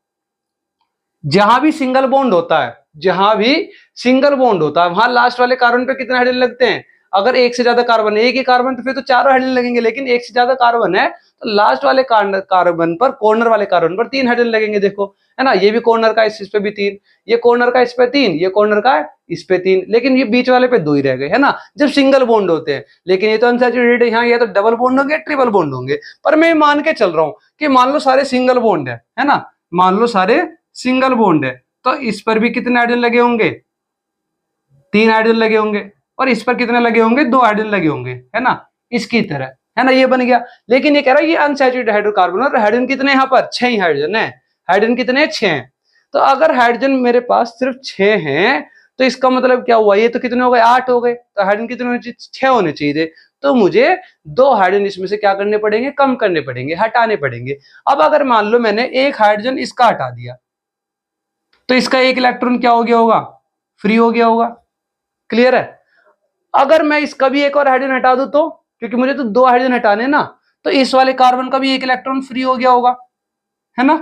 जहां भी सिंगल बॉन्ड होता है, जहां भी सिंगल बॉन्ड होता है वहां लास्ट वाले कार्बन पे कितने हाइड्रोजन लगते हैं। अगर एक से ज्यादा कार्बन है, एक ही कार्बन तो फिर तो 4 हाइड्रोजन लगेंगे, लेकिन एक से ज्यादा कार्बन है तो लास्ट वाले कार्बन पर, कॉर्नर वाले कार्बन पर 3 हाइड्रोजन लगेंगे। देखो है ना, ये भी कॉर्नर का, इस पे भी 3, ये कॉर्नर का इस पे 3, ये कॉर्नर का इस पे 3, लेकिन ये बीच वाले पे 2 ही रह गए, है ना, जब सिंगल बॉन्ड होते हैं। लेकिन ये तो अनसैचुरेटेड है, यहाँ ये तो डबल बॉन्ड होंगे, ट्रिपल बॉन्ड होंगे। पर मैं मान के चल रहा हूं कि मान लो सारे सिंगल बॉन्ड है ना, मान लो सारे सिंगल बॉन्ड है, तो इस पर भी कितने हाइड्रोजन लगे होंगे, 3 हाइड्रोजन लगे होंगे, और इस पर कितने लगे होंगे, 2 हाइड्रोजन लगे होंगे, है ना, इसकी तरह, है ना, ये बन गया। लेकिन ये कह रहा है ये अनसैचुरेटेड हाइड्रोकार्बन और हाइड्रोजन कितने यहाँ पर 6 ही हाइड्रोजन है, हाइड्रोजन कितने 6 हैं। तो अगर हाइड्रोजन मेरे पास सिर्फ 6 हैं तो इसका मतलब क्या हुआ, ये तो कितने हो गए, 8 हो गए, तो हाइड्रोजन कितने होने चाहिए, 6 होने चाहिए। तो मुझे 2 हाइड्रोजन इसमें से क्या करने पड़ेंगे, कम करने पड़ेंगे, हटाने पड़ेंगे। अब अगर मान लो मैंने एक हाइड्रोजन इसका हटा दिया तो इसका एक इलेक्ट्रॉन क्या हो गया होगा, फ्री हो गया होगा। क्लियर है। अगर मैं इसका भी एक और हाइड्रोजन हटा दूं तो, क्योंकि मुझे तो 2 हाइड्रोजन हटाने ना, तो इस वाले कार्बन का भी एक इलेक्ट्रॉन फ्री हो गया होगा, है ना,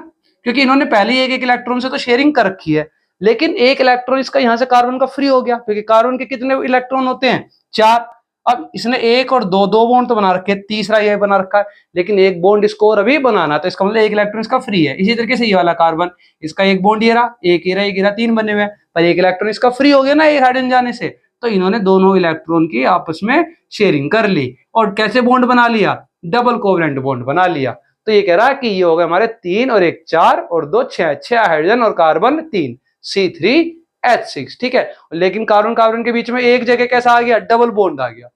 क्योंकि इन्होंने पहले ही एक एक इलेक्ट्रॉन से तो शेयरिंग कर रखी है। लेकिन एक इलेक्ट्रॉन इसका यहां से कार्बन का फ्री हो गया, क्योंकि कार्बन के कितने इलेक्ट्रॉन होते हैं, 4। अब इसने 1 और 2 2 बॉन्ड तो बना रखे, तीसरा ये बना रखा है, लेकिन एक बॉन्ड इसको और अभी बनाना, तो इसका मतलब एक इलेक्ट्रॉन इसका फ्री है। इसी तरीके से ये वाला कार्बन, इसका एक बॉन्ड ये रहा, एक ये रहा, एक ये रहा, 3 बने हुए, पर एक इलेक्ट्रॉन इसका फ्री हो गया ना एक हाइड्रोजन जाने से, तो इन्होंने दोनों इलेक्ट्रॉन की आपस में शेयरिंग कर ली और कैसे बॉन्ड बना लिया, डबल कोवलेंट बॉन्ड बना लिया। तो ये कह रहा है कि ये हो गए हमारे 3 और 1 4 और 2 6, 6 हाइड्रोजन और कार्बन 3, C3H6। ठीक है, लेकिन कार्बन कार्बन के बीच में एक जगह कैसा आ गया, डबल बॉन्ड आ गया।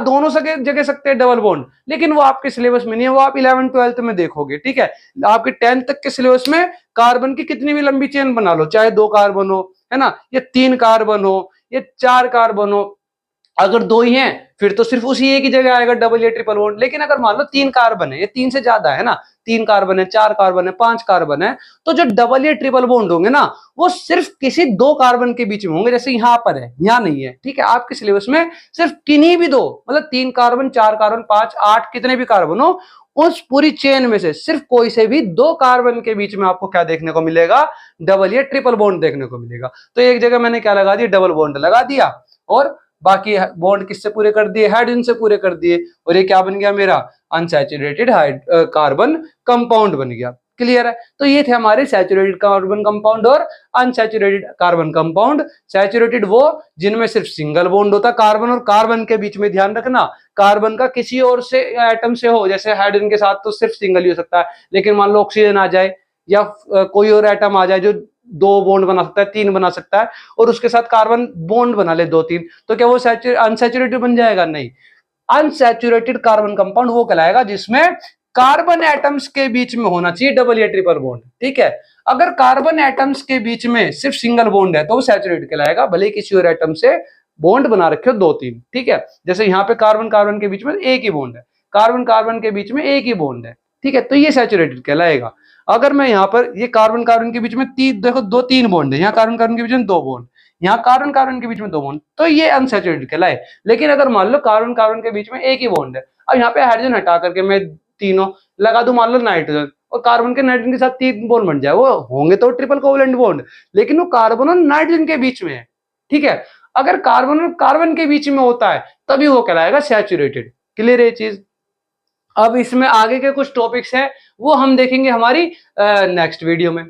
दोनों जगह सकते हैं डबल बॉन्ड, लेकिन वो आपके सिलेबस में नहीं है, वो आप 11th 12th में देखोगे। ठीक है, आपके 10th तक के सिलेबस में कार्बन की कितनी भी लंबी चेन बना लो, चाहे 2 कार्बन हो, है ना, या 3 कार्बन हो, या 4 कार्बन हो, अगर दो ही हैं फिर तो सिर्फ उसी एक ही जगह आएगा डबल या ट्रिपल बॉन्ड। लेकिन अगर मान लो 3 कार्बन है, ये 3 से ज्यादा है ना, 3 कार्बन है, 4 कार्बन है, 5 कार्बन है, तो जो डबल या ट्रिपल बॉन्ड होंगे ना वो सिर्फ किसी 2 कार्बन के बीच में होंगे। जैसे यहाँ पर है, यहाँ नहीं है, ठीक है। आपके सिलेबस में सिर्फ किन्हीं भी 2, मतलब 3 कार्बन, 4 कार्बन, 5, 8 कितने भी कार्बन हो, उस पूरी चेन में से सिर्फ कोई से भी 2 कार्बन के बीच में आपको क्या देखने को मिलेगा, डबल या ट्रिपल बॉन्ड देखने को मिलेगा। तो एक जगह मैंने क्या लगा दिया, डबल बॉन्ड लगा दिया, और बाकी बॉन्ड किससे पूरे कर दिए, हाइड्रोजन से पूरे कर दिए, और ये क्या बन गया मेरा, अनसैचुरेटेड कार्बन कंपाउंड बन गया। क्लियर है। तो ये थे हमारे सैचुरेटेड कार्बन कंपाउंड और अनसैचुरेटेड कार्बन कंपाउंड। सैचुरेटेड वो जिनमें सिर्फ सिंगल बॉन्ड होता है कार्बन और कार्बन के बीच में, ध्यान रखना कार्बन का किसी और से एटम से हो, जैसे हाइड्रोजन के साथ तो सिर्फ सिंगल ही हो सकता है, लेकिन मान लो ऑक्सीजन आ जाए या कोई और एटम आ जाए जो 2 बॉन्ड बना सकता है, 3 बना सकता है, और उसके साथ कार्बन बॉन्ड बना ले 2-3, तो क्या वो अनसैचुरेटेड बन जाएगा? नहीं। अनसैचुरेटेड कार्बन कंपाउंड वो कहलाएगा जिसमें कार्बन एटम्स के बीच में होना चाहिए डबल या ट्रिपल बॉन्ड, ठीक है। अगर कार्बन एटम्स के बीच में सिर्फ सिंगल बॉन्ड है तो वो सैचुरेटेड कहलाएगा, भले किसी और एटम से बॉन्ड बना रखे हो 2-3, ठीक है। जैसे यहाँ पे कार्बन कार्बन के बीच में एक ही बॉन्ड है, कार्बन कार्बन के बीच में एक ही बॉन्ड है, ठीक है, तो ये सैचुरेटेड कहलाएगा। अगर मैं यहाँ पर ये कार्बन कार्बन के बीच में देखो 2-3 बॉन्ड है, यहाँ कार्बन कार्बन के बीच में 2 बॉन्ड, यहाँ कार्बन कार्बन के बीच में 2 बॉन्ड, तो ये अनसैचुरेटेड कहलाए। लेकिन अगर मान लो कार्बन कार्बन के बीच में एक ही बॉन्ड है, अब यहाँ पे हाइड्रोजन हटा करके मैं तीनों लगा दूं, मान लो नाइट्रोजन, और कार्बन के नाइट्रोजन के साथ 3 बॉन्ड बन जाए, वो होंगे तो ट्रिपल कोवलेंट बॉन्ड, लेकिन वो कार्बन और नाइट्रोजन के बीच में है, ठीक है। अगर कार्बन और कार्बन के बीच में होता है तभी वो कहलाएगा सैचुरेटेड। क्लियर है ये चीज? अब इसमें आगे के कुछ टॉपिक्स हैं वो हम देखेंगे हमारी नेक्स्ट वीडियो में।